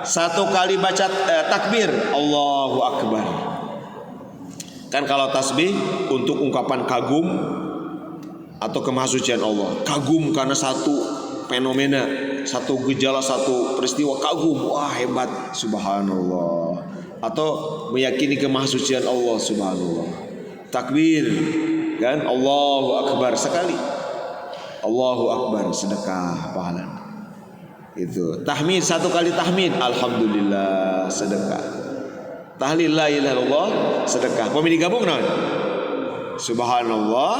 Satu kali baca takbir, Allahu Akbar. Kan kalau tasbih untuk ungkapan kagum atau kemahasucian Allah. Kagum karena satu fenomena, satu gejala, satu peristiwa kagum. Wah, hebat, subhanallah. Atau meyakini kemahasucian Allah, subhanallah. Takbir, kan? Allahu Akbar sekali. Allahu Akbar, sedekah pahala. Itu tahmid, 1 kali tahmid alhamdulillah sedekah. Tahlil la ilaha illallah sedekah. Pemi digabung naon? Subhanallah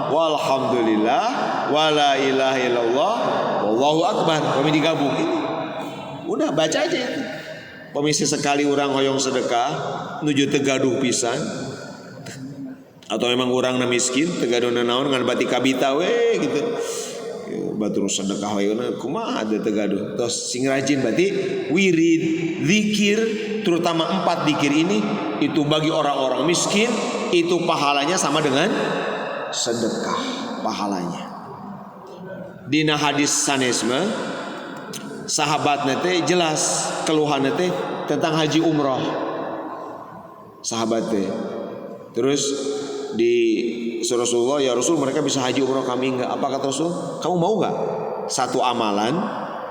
walhamdulillah wala ilaha illallah wallahu akbar. Pemi digabung ini. Udah baca aja itu. Pemisi sekali orang hoyong sedekah nuju tegaduh pisan. Atau memang orang na miskin tegaduh naon ngan bati kabita we gitu. Batur sedekah we kumaha ada tegaduh. Terus sing rajin berarti wirid, zikir, terutama 4 zikir ini itu bagi orang-orang miskin itu pahalanya sama dengan sedekah pahalanya. Dina hadis sanesma sahabat teh jelas keluhan teh tentang haji umroh. Sahabat teh terus di Rasulullah, ya Rasul mereka bisa haji umroh kami enggak. Apa kata Rasul? Kamu mau enggak? Satu amalan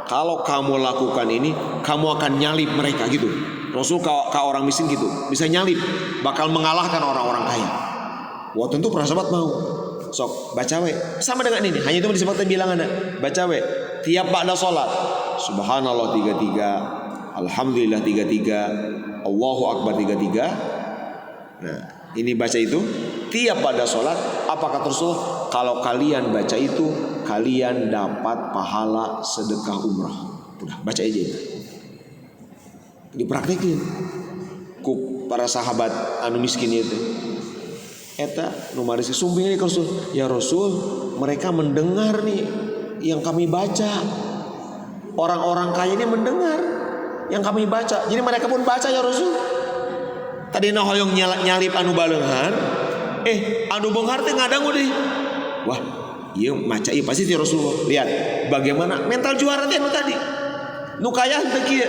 kalau kamu lakukan ini kamu akan nyalip mereka gitu. Rasul ke orang miskin gitu bisa nyalip, bakal mengalahkan orang-orang kaya. Wah tentu para sahabat mau. Sok baca we sama dengan ini, hanya itu disebutkan bilangan baca we tiap ba'da salat subhanallah 33, alhamdulillah 33, Allahu akbar 33. Nah ini baca itu tiap pada sholat. Apa kata Rasul? Kalau kalian baca itu kalian dapat pahala sedekah umrah. Udah baca aja itu. Dipraktekin ku para sahabat anu miskin itu. Eta numaris sumbing ke Rasul. Ya Rasul, mereka mendengar nih yang kami baca. Orang-orang kaya ini mendengar yang kami baca. Jadi mereka pun baca ya Rasul. Tadi na hoyong nyalip anu baleunghar, anu beunghar teh ngadangu deui. Wah, ieu maca ieu pasti ti Rasulullah. Lihat bagaimana mental juara teh anu tadi. Nu kaya teh kieu.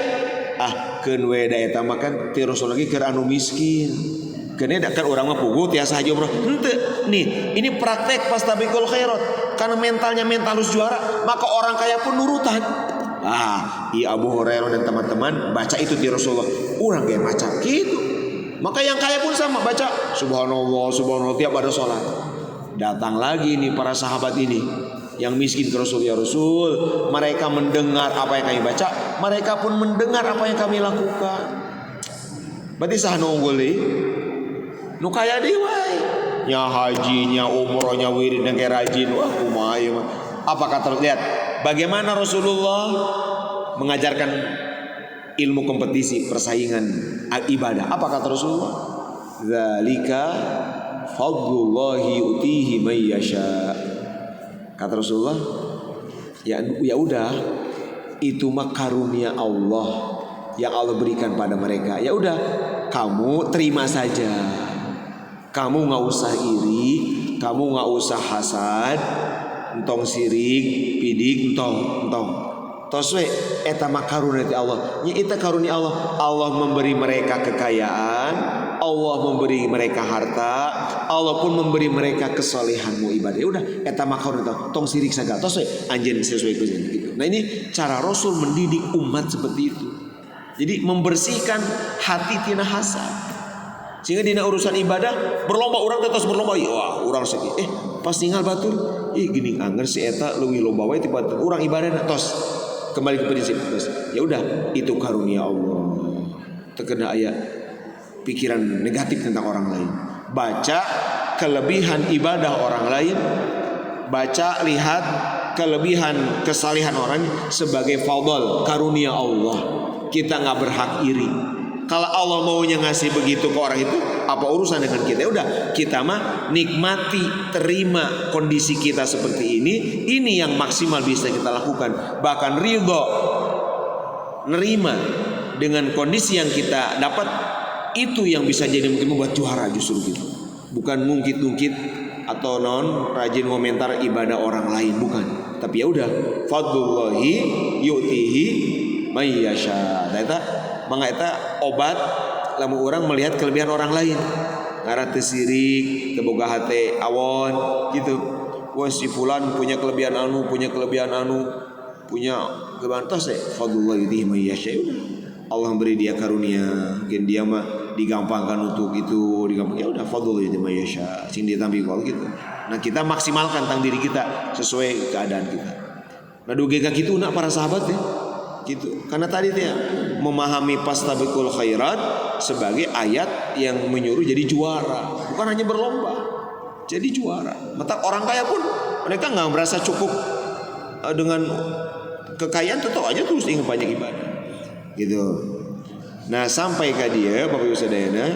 Keun we da eta mah kan ti Rasul lagi keur anu miskin. Keun da kan urang mah puguh tiasa haji umrah. Henteu. Nih, ini praktek fastabiqul khairat. Karena mentalnya mentalus juara, maka orang kaya pun nurutan. Abu Hurairah dan teman-teman baca itu di Rasulullah. Urang ge maca gitu. Maka yang kaya pun sama baca subhanallah subhanallah tiap ada sholat. Datang lagi nih para sahabat ini yang miskin ke Rasul. Ya Rasul, mereka mendengar apa yang kami baca, mereka pun mendengar apa yang kami lakukan. Berarti sah nunggul nu kaya deui wae nya haji nya umrohnya wirid yang kayak rajin. Wah kumaha ieu mah. Apa kata lihat bagaimana Rasulullah mengajarkan ilmu kompetisi persaingan ibadah. Apa kata Rasulullah? Zalika fadlullahi yu'tihi may yasha. Kata Rasulullah, ya udah itu mah karunia Allah yang Allah berikan pada mereka. Ya udah kamu terima saja. Kamu nggak usah iri, kamu nggak usah hasad, entong sirik, pidik, entong. Toswe eta mah karunia Allah. Nya eta karunia Allah. Allah memberi mereka kekayaan, Allah memberi mereka harta, Allah pun memberi mereka kesolehanmu ibadah. Udah eta mah karunia tong sirik sagala. Toswe anjeun sesuai gitu. Nah ini cara Rasul mendidik umat seperti itu. Jadi membersihkan hati tina hasad. Sehingga dina urusan ibadah berlomba orang terus berlomba. Wah, orang sedih. Pas tinggal batur, gini anger si eta leuwih lomba wae ti batur. Urang ibadah tos kembali ke prinsip tos. Ya udah, itu karunia Allah. Terkena ayat pikiran negatif tentang orang lain. Baca kelebihan ibadah orang lain. Baca lihat kelebihan kesalehan orang sebagai fadl karunia Allah. Kita nggak berhak iri. Kalau Allah maunya ngasih begitu ke orang itu, apa urusan dengan kita? Udah, kita mah nikmati, terima kondisi kita seperti ini. Ini yang maksimal bisa kita lakukan. Bahkan ridho, nerima dengan kondisi yang kita dapat, itu yang bisa jadi mungkin membuat juara justru gitu. Bukan ngungkit-ngungkit atau rajin komentar ibadah orang lain, bukan. Tapi ya udah, fadlullahi yu'tihi may yasha. Mangga eta obat lamun urang melihat kelebihan orang lain. Ngara teu sirik, teu boga hate awon gitu. Wah si fulan punya kelebihan anu, punya kelebihan tos fadlullah yu'tihi may yasha. Allah beri dia karunia, mungkin dia mah digampangkan untuk itu, ya udah fadlullah yu'tihi may yasha. Sing ditampi kol gitu. Nah, kita maksimalkan tentang diri kita sesuai keadaan kita. Nah, duge ka kitu nak para sahabat ya. gitu. Karena tadi dia memahami fastabiqul khairat sebagai ayat yang menyuruh jadi juara, bukan hanya berlomba, jadi juara. Maka orang kaya pun mereka nggak merasa cukup dengan kekayaan, tetap aja terus ingin banyak ibadah gitu. Nah sampai ke dia Bapak Ibu Sadayana,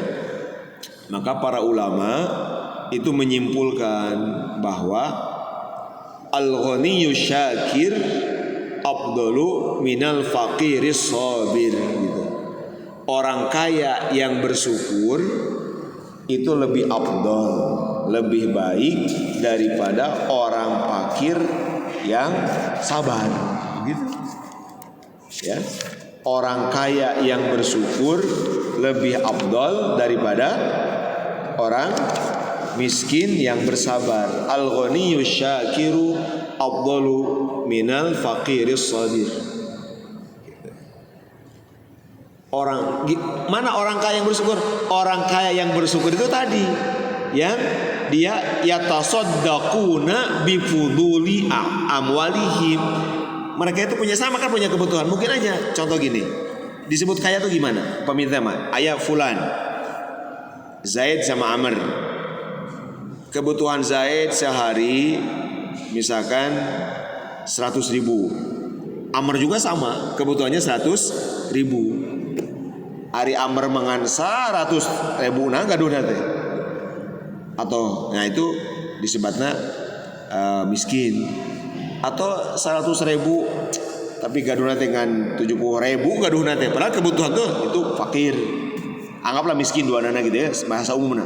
maka para ulama itu menyimpulkan bahwa al-ghaniyyu syakir afdalu minal faqiris sabir gitu. Orang kaya yang bersyukur itu lebih afdal, lebih baik daripada orang fakir yang sabar gitu. Ya. Orang kaya yang bersyukur lebih afdal daripada orang miskin yang bersabar. Al-ghaniyyu syakiru afdalu minal faqiris sabir. Mana orang kaya yang bersyukur? Orang kaya yang bersyukur itu tadi yang dia yatasaddaquna bifuduli amwalihim. Mereka itu punya sama kan, punya kebutuhan. Mungkin aja contoh gini, disebut kaya tuh gimana? Peminta mah ayah fulan Zaid sama Amr. Kebutuhan Zaid sehari misalkan 100.000, Amr juga sama, kebutuhannya 100.000. Hari Amr mengansa 100.000 nah gaduh nanti. Atau nah itu disebutnya miskin. Atau 100.000 tapi gaduh nanti dengan 70.000 gaduh nanti. Padahal kebutuhan tuh itu fakir. Anggaplah miskin dua nana gitu ya, bahasa umumnya.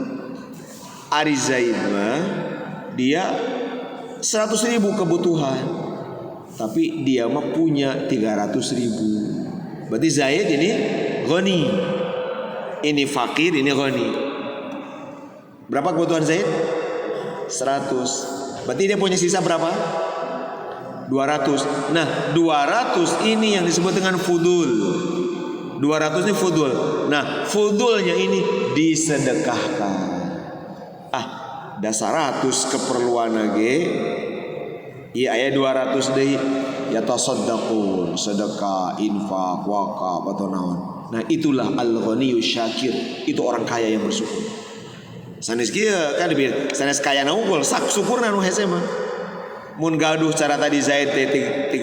Ari Zaid mah dia 100.000 kebutuhan, tapi dia mah punya 300.000. Berarti Zaid ini ghani, ini fakir, ini ghani. Berapa kebutuhan Zaid? 100. Berarti dia punya sisa berapa? 200. Nah 200 ini yang disebut dengan fudul. 200 ini fudul. Nah fudulnya ini disedekahkan. Dasar 100 keperluan lagi. Iya ayat 200 deh. Ya tasaddaqun, sedekah, infak, wakaf atau naon. Nah itulah al-ghaniyyu syakir. Itu orang kaya yang bersyukur. Sanes kieu kan dibilang sanes kaya na unggul sak syukurna nu hese mah. Mun gaduh cara tadi Zaid 300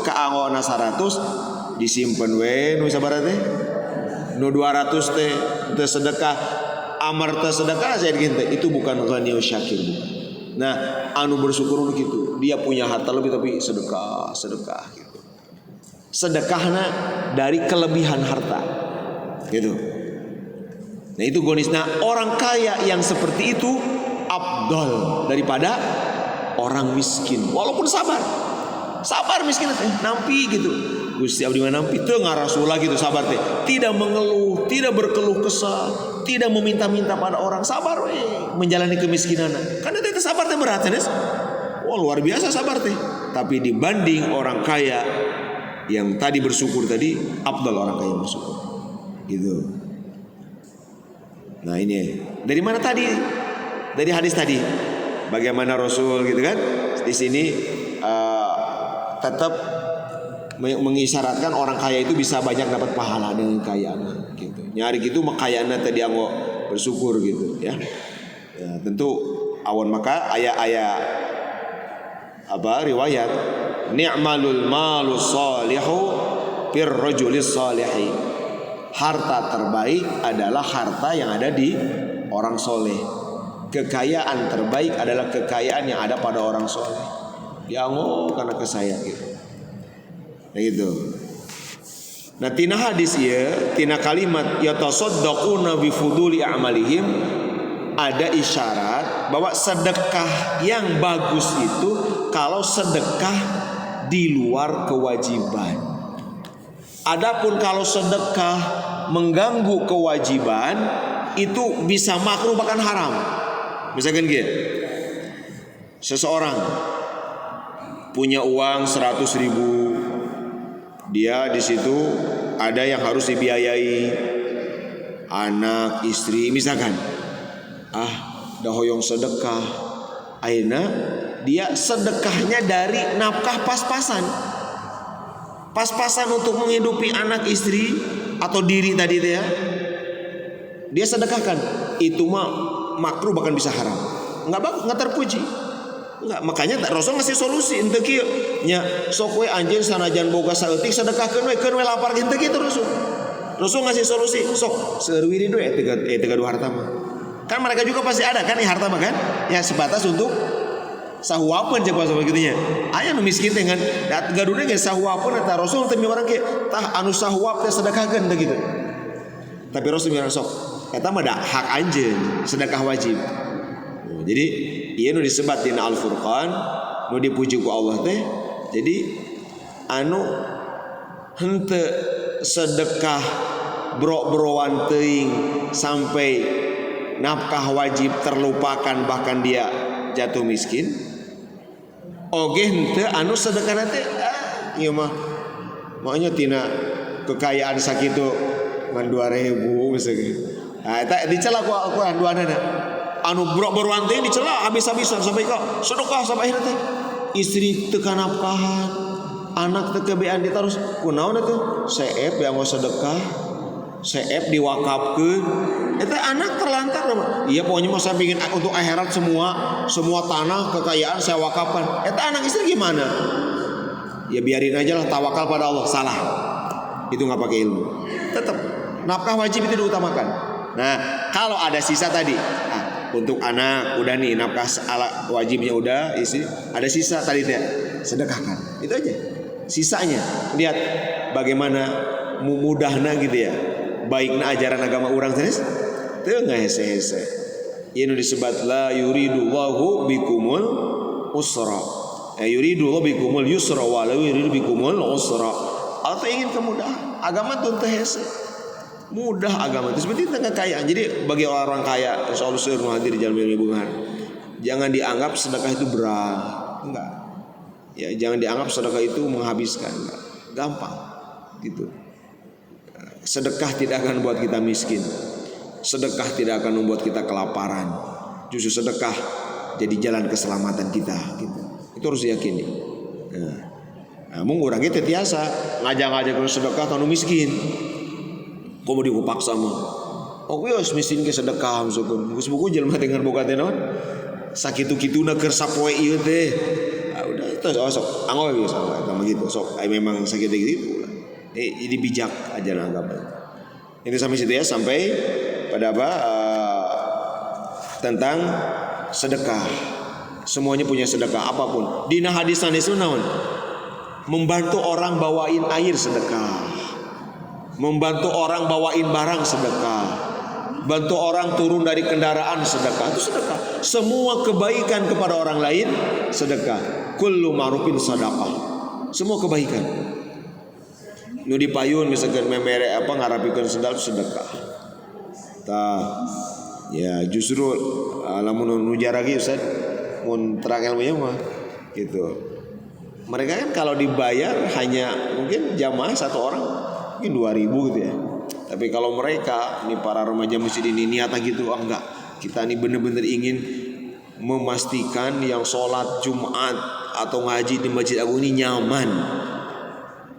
ka angona 100 disimpen we nu sabaraha teh. Nu 200 teh teu sedekah, Amr teh sedekah Zaid gitu. Itu bukan ghaniyyu syakir bukan. Nah, anu bersyukur gitu. Dia punya harta lebih tapi sedekah gitu. Sedekahna dari kelebihan harta. Gitu. Nah, itu gonisna orang kaya yang seperti itu afdal daripada orang miskin. Walaupun sabar miskin teh nampi gitu. Gusti abdi mah nampi teu ngarasula gitu sabar teh. Tidak mengeluh, tidak berkeluh kesah, tidak meminta-minta pada orang, sabar we menjalani kemiskinan. Karena teh sabar teh berat cenah. Wah, luar biasa sabar teh. Tapi dibanding orang kaya yang tadi bersyukur tadi, afdal orang kaya yang bersyukur. Gitu. Nah, ini dari mana tadi? Dari hadis tadi. Bagaimana Rasul gitu kan? Di sini tetap mengisyaratkan orang kaya itu bisa banyak dapat pahala dengan kekayaan gitu. Nyari gitu makayaanna tadi anggo bersyukur gitu ya. Ya tentu awan maka aya riwayat ni'malul malus salihu fir rajulis salihi. Harta terbaik adalah harta yang ada di orang soleh. Kekayaan terbaik adalah kekayaan yang ada pada orang soleh. Dianggo karena kesaya gitu. Nah gitu. Nah tina hadis ya, tina kalimat yatasaddaquna bi fuduli a'malihim ada isyarat bahwa sedekah yang bagus itu kalau sedekah di luar kewajiban. Adapun kalau sedekah mengganggu kewajiban itu bisa makruh bahkan haram. Misalkan gitu, seseorang punya uang 100.000, dia di situ ada yang harus dibiayai, anak, istri, misalkan, dah hoyong sedekah, akhirnya dia sedekahnya dari nafkah pas-pasan. pas-pasan untuk menghidupi anak istri atau diri tadi ya, dia sedekahkan, itu mah makruh bahkan bisa haram. Enggak bagus, enggak terpuji. Enggak, makanya Rasul ngasih solusi ente kieu nya sok we anjeun sanajan boga saeutik sedekahkeun we keun we lapar kitu kitu Rasul. Rasul ngasih solusi, sok seueur wiri we teu gaduh harta mah. Kan mereka juga pasti ada kan harta mah kan? Ya sebatas untuk sahuapeun cek bahasa kitu nya. Aya nu miskin teh ngan gaduna ge sahuapeun eta Rasul teh miwarang ke tah anu sahuap teh sedekahkeun teh gitu. Tapi Rasul miwarang sok eta mah da hak anjeun, sedekah wajib. Jadi ieu nu disebat dina Al-Furqan, nu dipuji ku Allah teh. Jadi anu henteu sedekah bro-broan teuing sampai nafkah wajib terlupakan bahkan dia jatuh miskin. Oge henteu anu sedekahna teh ieu mah maunya tina kekayaan sakitu ngan 2000 misalnya. Nah eta dicela ku Al-Qur'an anu brok-broan teh dicela habis-habisan sampai kok sedekah sampai akhirnya teh istri teu kanafkahan, anak teu kebean ditarus kunaon eta seep yang mau sedekah, seep diwakafkeun eta anak terlantar. Iya pokoknya mau saya bikin untuk akhirat semua tanah kekayaan saya wakafkan. Eta anak istri gimana? Ya biarin aja lah, tawakal pada Allah. Salah, itu nggak pakai ilmu. Tetap nafkah wajib itu diutamakan. Nah kalau ada sisa tadi untuk anak udah nih nafkah wajibnya udah isi, ada sisa tadi teh sedekahkan, itu aja. Sisanya lihat bagaimana mudahna gitu ya, baikna ajaran agama orang teh teu ngahese-hese. Ieu disebut la yuridullahu bikumul usra. Yuridullahu bikumul yusra wa la yuridu bikumul usra. Allah ingin kemudahan. Agama tuh teu hese. Mudah agama itu seperti tentang kekayaan. Jadi bagi orang kaya, insya Allah seueur hadir di jalan hubungan, jangan dianggap sedekah itu berat, enggak. Ya jangan dianggap sedekah itu menghabiskan, enggak. Gampang, gitu. Sedekah tidak akan membuat kita miskin. Sedekah tidak akan membuat kita kelaparan. Justru sedekah jadi jalan keselamatan kita, gitu. Itu harus diyakini. Nah, mung urang teh tiasa ngajak-ngajak sedekah tanu miskin. Komo dipaksa mah. Oh geus miskin ke sedekah masukun. Geus buku jelema dengan boga teh naon? Sakitu-kituna keur sapoe ieu teh. Ah udah itu sok angol geus eta mah gitu. Sok ai memang sakitu gitu. Jadi bijak ajaran agama. Ini sampai situ ya, sampai pada apa? Tentang sedekah. Semuanya punya sedekah apapun. Dina hadis itu naon? Membantu orang bawain air sedekah. Membantu orang bawain barang sedekah, bantu orang turun dari kendaraan sedekah, itu sedekah. Semua kebaikan kepada orang lain sedekah. Kullu ma'rufin sadaqah. Semua kebaikan. Nu dipayun misalkan memere apa ngarapikeun sendal sedekah. Tah ya justru lamun nu jaragi Ustaz mun terang ilmunya mah gitu. Mereka kan kalau dibayar hanya mungkin jamaah satu orang mungkin 2.000 gitu ya. Tapi kalau mereka ini para remaja masjid ini niatnya gitu, enggak. Kita ini benar-benar ingin memastikan yang sholat Jumat atau ngaji di Masjid Agung ini nyaman.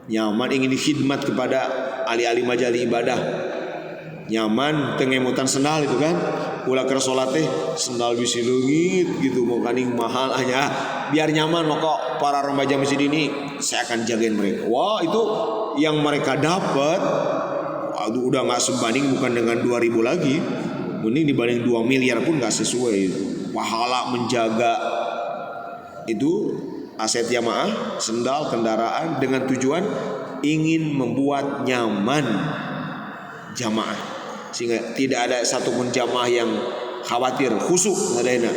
Nyaman, ingin khidmat kepada ahli-ahli majali ibadah. Nyaman, tengemutan sendal itu kan. Ulah keur sholat teh sendal bisi leungit gitu, mau kaning mahal hanya biar nyaman kok para remaja masjid ini saya akan jagain mereka. Wah itu yang mereka dapat udah nggak sebanding bukan dengan 2.000 lagi, mending dibanding 2 miliar pun nggak sesuai. Pahala menjaga itu aset jamaah, sendal, kendaraan dengan tujuan ingin membuat nyaman jamaah sehingga tidak ada satupun jamaah yang khawatir khusuk ngadayna.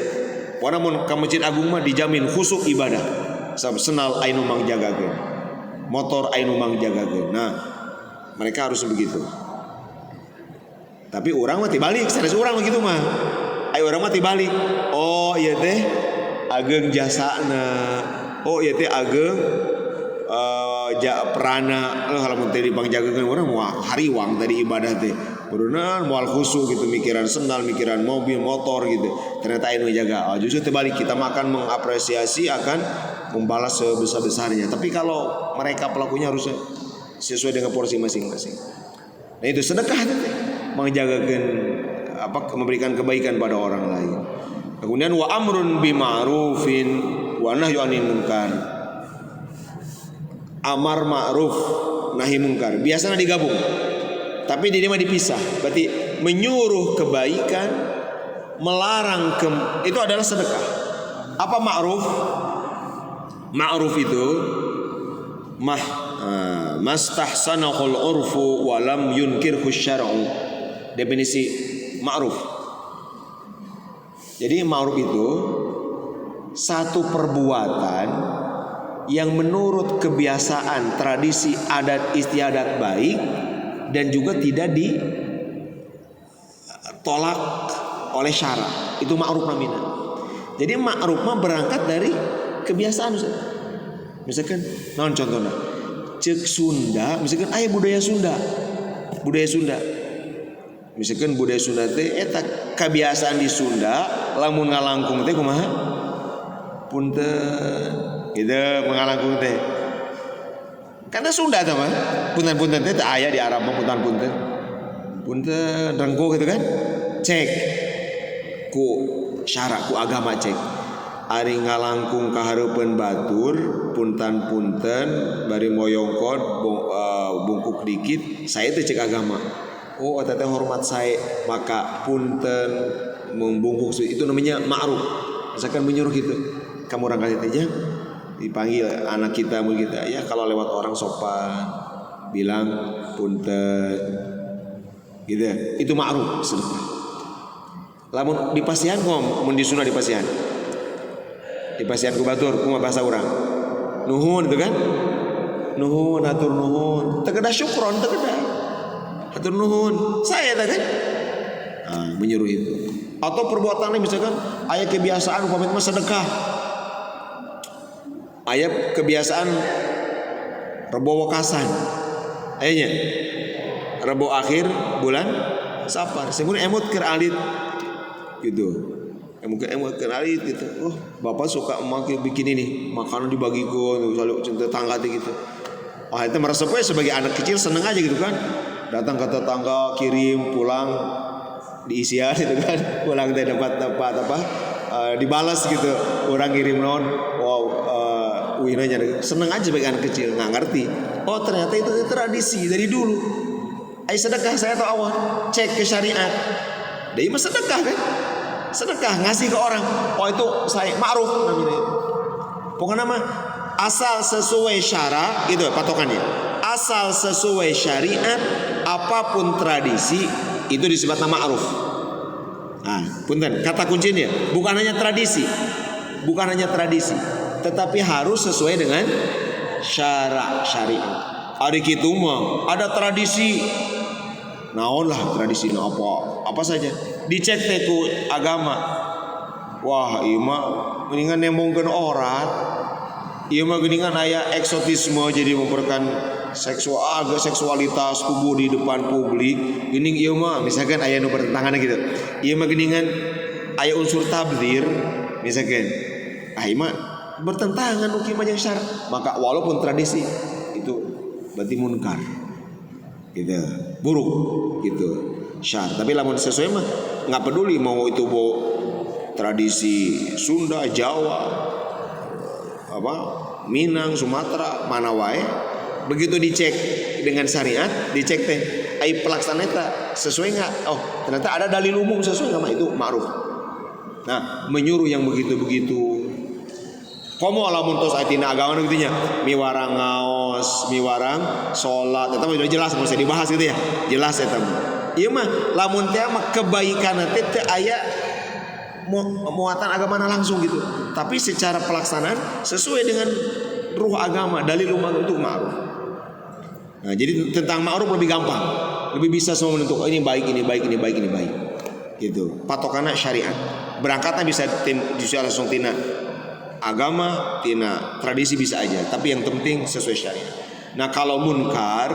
Walaupun ke Masjid Agung mah dijamin khusuk ibadah. Senal ainu mang jagakeun. Motor ainu mang jagakeun. Nah, mereka harus begitu. Tapi orang mah tibalik, sanes urang begitu mah. Ai urang mah tibalik. Oh, ieu teh ageung jasana. Oh, ieu teh ageung perana halamun teh dipangjagekeun urang moal hariwang tadi ibadah teh kudunan moal khusyuk gitu mikiran sendal mikiran mobil motor gitu ternyata anu jaga justru terbalik kita makan mengapresiasi akan membalas sebesar-besarnya tapi kalau mereka pelakunya harus sesuai dengan porsi masing-masing. Nah itu sedekah itu menjagakan memberikan kebaikan pada orang lain. Kemudian wa amrun bima'rufin wa nahyu 'anil munkar. Amar ma'ruf nahi munkar biasanya digabung. Tapi di mah dipisah. Berarti menyuruh kebaikan, melarang itu adalah sedekah. Apa ma'ruf? Ma'ruf itu mastahsanahul urfu wa lam yunkirhu syar'u. Definisi ma'ruf. Jadi ma'ruf itu satu perbuatan yang menurut kebiasaan, tradisi, adat istiadat baik dan juga tidak ditolak oleh syarak. Itu ma'ruf namina. Jadi ma'ruf mah berangkat dari kebiasaan. Misalkan naon contohnya? Cek Sunda, misalkan aya budaya Sunda. Budaya Sunda. Misalkan budaya Sunda teh eta kebiasaan di Sunda lamun ngalangkung teh kumaha? Punten. Gitu mengalangkung teh. Karena Sunda teh mah punten-punten teh aya di Arab mah punten-punten. Punten rengko gitu kan? Cek ku syarak ku agama cek. Ari ngalangkung kahareupeun batur punten-punten bari moyongkot bungkuk dikit saya teh cek agama. Oh eta teh hormat saya maka punten membungkuk itu namanya ma'ruf. Misalkan menyuruh gitu. Kamu orang kasih aja dipanggil anak kita begitu ya kalau lewat orang sopan bilang punten gitu itu ma'ruf sedekah. Lamun di pasian mun di Sunda di pasian ku batur kumaha bahasa urang nuhun itu kan nuhun atur nuhun teu kedah syukron teu kedah atur nuhun saya teh kan menyuruh itu atau perbuatannya misalkan aya kebiasaan upamit mah sedekah aya kebiasaan rebo wekasan ayanya rebo akhir bulan Safar sehingga emut keur alit gitu emut keur alit gitu oh bapak suka emak bikin ini makanan dibagikan selalu tetangga gitu itu merasa sebagai anak kecil seneng aja gitu kan datang ke tetangga kirim pulang diisian gitu kan pulang teh dapat apa dibalas gitu orang kirim non wow Winanya seneng aja sebagai anak kecil nggak ngerti oh ternyata itu tradisi dari dulu sedekah saya tahu awal cek ke syariat dia mah sedekah kan sedekah ngasih ke orang oh itu saya ma'ruf namanya pokoknya mah asal sesuai syarak itu patokannya asal sesuai syariat apapun tradisi itu disebut nama ma'ruf. Nah punten kata kuncinya bukan hanya tradisi tetapi harus sesuai dengan syariat. Ari kitu mah ada tradisi. Naon lah tradisi apa saja. Dicek teh ku agama. Wah, ieu mah mendingan nembongkeun orat. Ieu mah geuningan aya eksotisme jadi memperkan seksualitas tubuh di depan publik. Geuning ieu mah misalkan aya nu bertentangan gitu. Ieu mah geuningan aya unsur tabdzir misalkan. Ieu mah bertentangan uki mah jeung syara. Maka walaupun tradisi itu berarti munkar. Gitu. Buruk gitu. Syar. Tapi lamun sesuai mah enggak peduli mau itu tradisi Sunda, Jawa, Minang, Sumatera, mana wae. Begitu dicek dengan syariat, dicek teh ai pelaksana eta sesuai enggak? Oh, ternyata ada dalil umum sesuai enggak itu ma'ruf. Nah, menyuruh yang begitu-begitu komo lamun tos ayeuna agama gitu nya miwarang ngaos miwarang salat eta mah jelas mun dibahas gitu ya jelas eta mah ieu mah lamun teh mah kebaikan teh teu aya muatan agama langsung gitu tapi secara pelaksanaan sesuai dengan ruh agama dalil umum itu ma'ruf. Nah jadi tentang ma'ruf lebih gampang lebih bisa semua menentukan ini baik gitu patokanna syariat berangkatnya bisa langsung tina agama, tina tradisi bisa aja, tapi yang penting sesuai syariat. Nah kalau munkar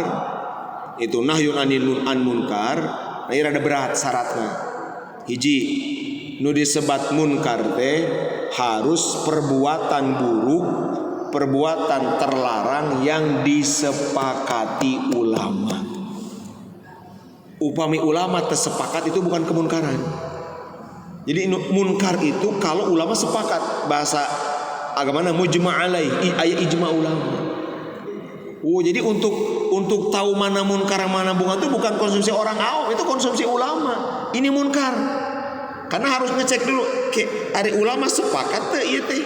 itu nahyun an munkar, nah ieu rada berat syaratna. Hiji, nu disebat munkar teh harus perbuatan buruk, perbuatan terlarang yang disepakati ulama. Upami ulama tersepakat itu bukan kemunkaran. Jadi munkar itu kalau ulama sepakat, bahasa agamana mujma' alaih, aya ijma ulama. Oh, jadi untuk tahu mana munkar mana bunga itu bukan konsumsi orang awam, itu konsumsi ulama. Ini munkar. Karena harus ngecek dulu, ada ulama sepakat teh ieu teh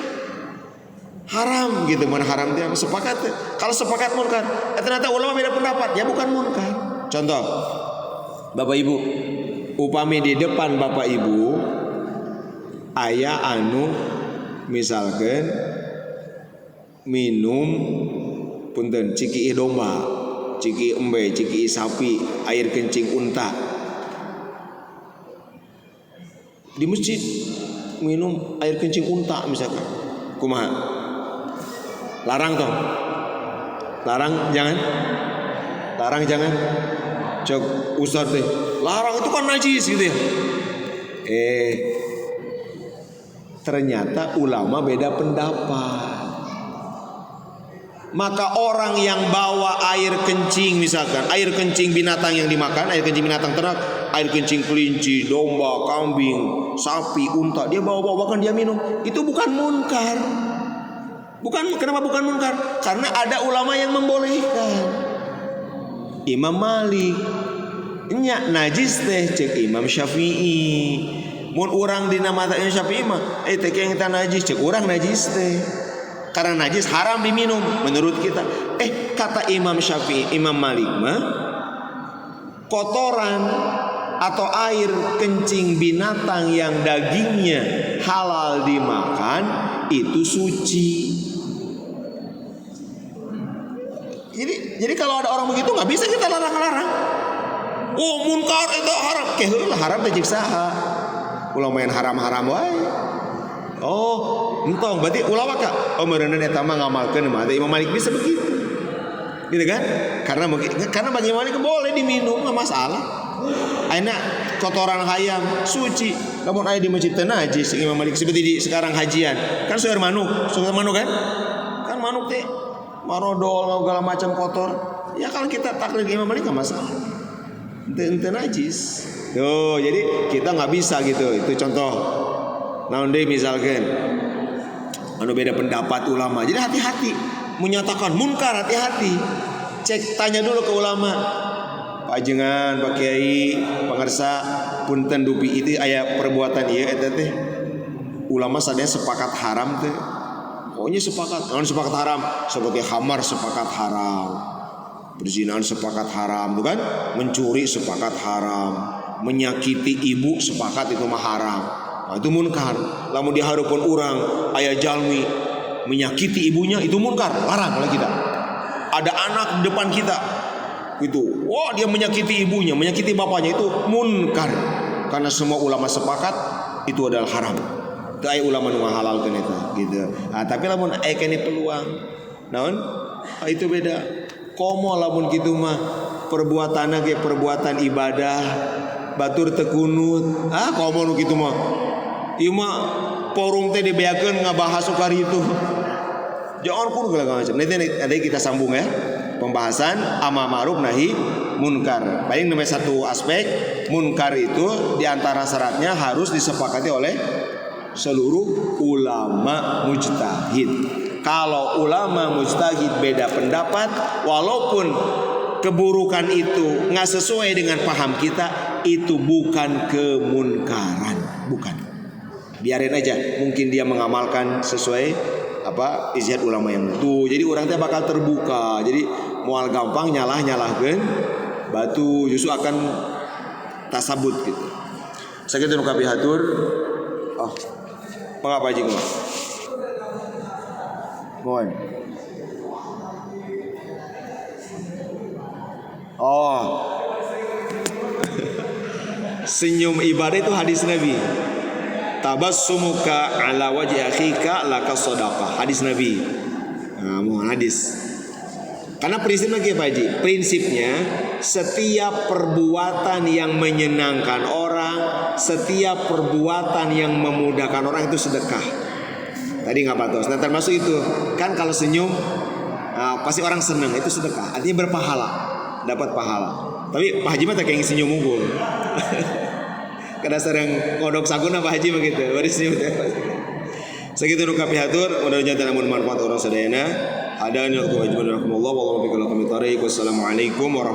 haram gitu, mana haram teh sepakat teh. Kalau sepakat munkar, ternyata ulama beda pendapat, ya bukan munkar. Contoh, Bapak Ibu, upami di depan Bapak Ibu aya anu misalkan minum punten ciki domba, ciki embe, ciki sapi, air kencing unta di masjid, minum air kencing unta misalkan, kumaha? Larang toh? Larang jangan. Cok Ustaz deh, larang itu kan najis gitu ya. Ternyata ulama beda pendapat. Maka orang yang bawa air kencing, misalkan air kencing binatang yang dimakan, air kencing binatang ternak, air kencing kelinci, domba, kambing, sapi, unta, dia bawa kan dia minum, itu bukan munkar. Kenapa bukan munkar? Karena ada ulama yang membolehkan. Imam Malik nya najis teh cek Imam Syafi'i. Mun urang dina mata Imam Syafi'i mah teh yang kita najis, cek urang najis teh. Karena najis haram diminum menurut kita. Kata Imam Syafi'i, Imam Malik mah kotoran atau air kencing binatang yang dagingnya halal dimakan itu suci. Jadi kalau ada orang begitu nggak bisa kita larang-larang. Oh munkar itu haram, kehula haram teh saha. Ulama yang haram-haram wae. Oh, entong berarti ulama kak. Oh meureunna eta mah ngamalkeun mah Imam Malik bisa begitu. Gitu kan? Karena bagi Imam Malik boleh diminum enggak masalah. Ayeuna kotoran hayam suci. Lamun aya di masjid teh najis Imam Malik seperti di sekarang hajian. Kan sueur manuk kan? Kan manuk teh marodol segala macam kotor. Ya kalau kita taklid Imam Malik enggak masalah. Ente najis. Tuh, jadi kita nggak bisa gitu. Itu contoh. Naon deui misalkan anu beda pendapat ulama. Jadi hati-hati menyatakan munkar, hati-hati. Cek tanya dulu ke ulama. Pak Jengan, Pak Kiai, pangarsa punten dupi itu aya perbuatan ieu eta teh. Ulama sadaya sepakat haram teh. Pokoknya sepakat. Naon sepakat haram? Seperti khamar sepakat haram. Perzinahan sepakat haram, bukan? Mencuri sepakat haram, menyakiti ibu sepakat itu mah haram. Nah, itu munkar. Lamun dihareupeun urang aya jalmi menyakiti ibunya itu munkar, larang oleh kita. Ada anak di depan kita itu, wah dia menyakiti ibunya, menyakiti bapaknya itu munkar. Karena semua ulama sepakat itu adalah haram. Teu aya ulama nu ngahalalkeun eta gitu. Nah, tapi lamun aya keneh peluang, naon? Itu beda. Komo lamun kitu mah perbuatanna ge perbuatan ibadah, batur teu kunut. Komo nu kitu mah. Ieu mah forum teh dibeakeun ngabahas ukari itu. Jangan kun segala macam. Nanti kita sambung ya. Pembahasan amar ma'ruf nahi munkar. Paling nomor satu aspek munkar itu diantara syaratnya harus disepakati oleh seluruh ulama mujtahid. Kalau ulama mujtahid beda pendapat, walaupun keburukan itu nggak sesuai dengan paham kita, itu bukan kemunkaran, bukan. Biarin aja, mungkin dia mengamalkan sesuai ijtihad ulama yang itu. Jadi orang teh bakal terbuka. Jadi moal gampang nyalah-nyalahkeun batu justru akan tasabut gitu. Sakitu nu kapihatur. Mangapa jeung mah? Mohon. Senyum ibadah itu hadis Nabi. Tabassumuka ala wajhi akhika laka shadaqah. Hadis Nabi. Nah, mohon hadis. Karena prinsipnya kayak Pak Haji, prinsipnya setiap perbuatan yang menyenangkan orang, setiap perbuatan yang memudahkan orang itu sedekah. Tadi nggak patos. Nah termasuk itu kan kalau senyum pasti orang senang, itu sedekah. Artinya berpahala, dapat pahala. Tapi Pak Haji mah tak kayak senyum unggul. Kada sering ngodok saguna Pak Haji begitu. Baru senyum. Segitu nu kapihatur, mudah-mudahan tanamun manfaat orang sadayana. Hadani wa tawajiban rahimakumullah wallahu bikum. Wassalamualaikum warahmatullahi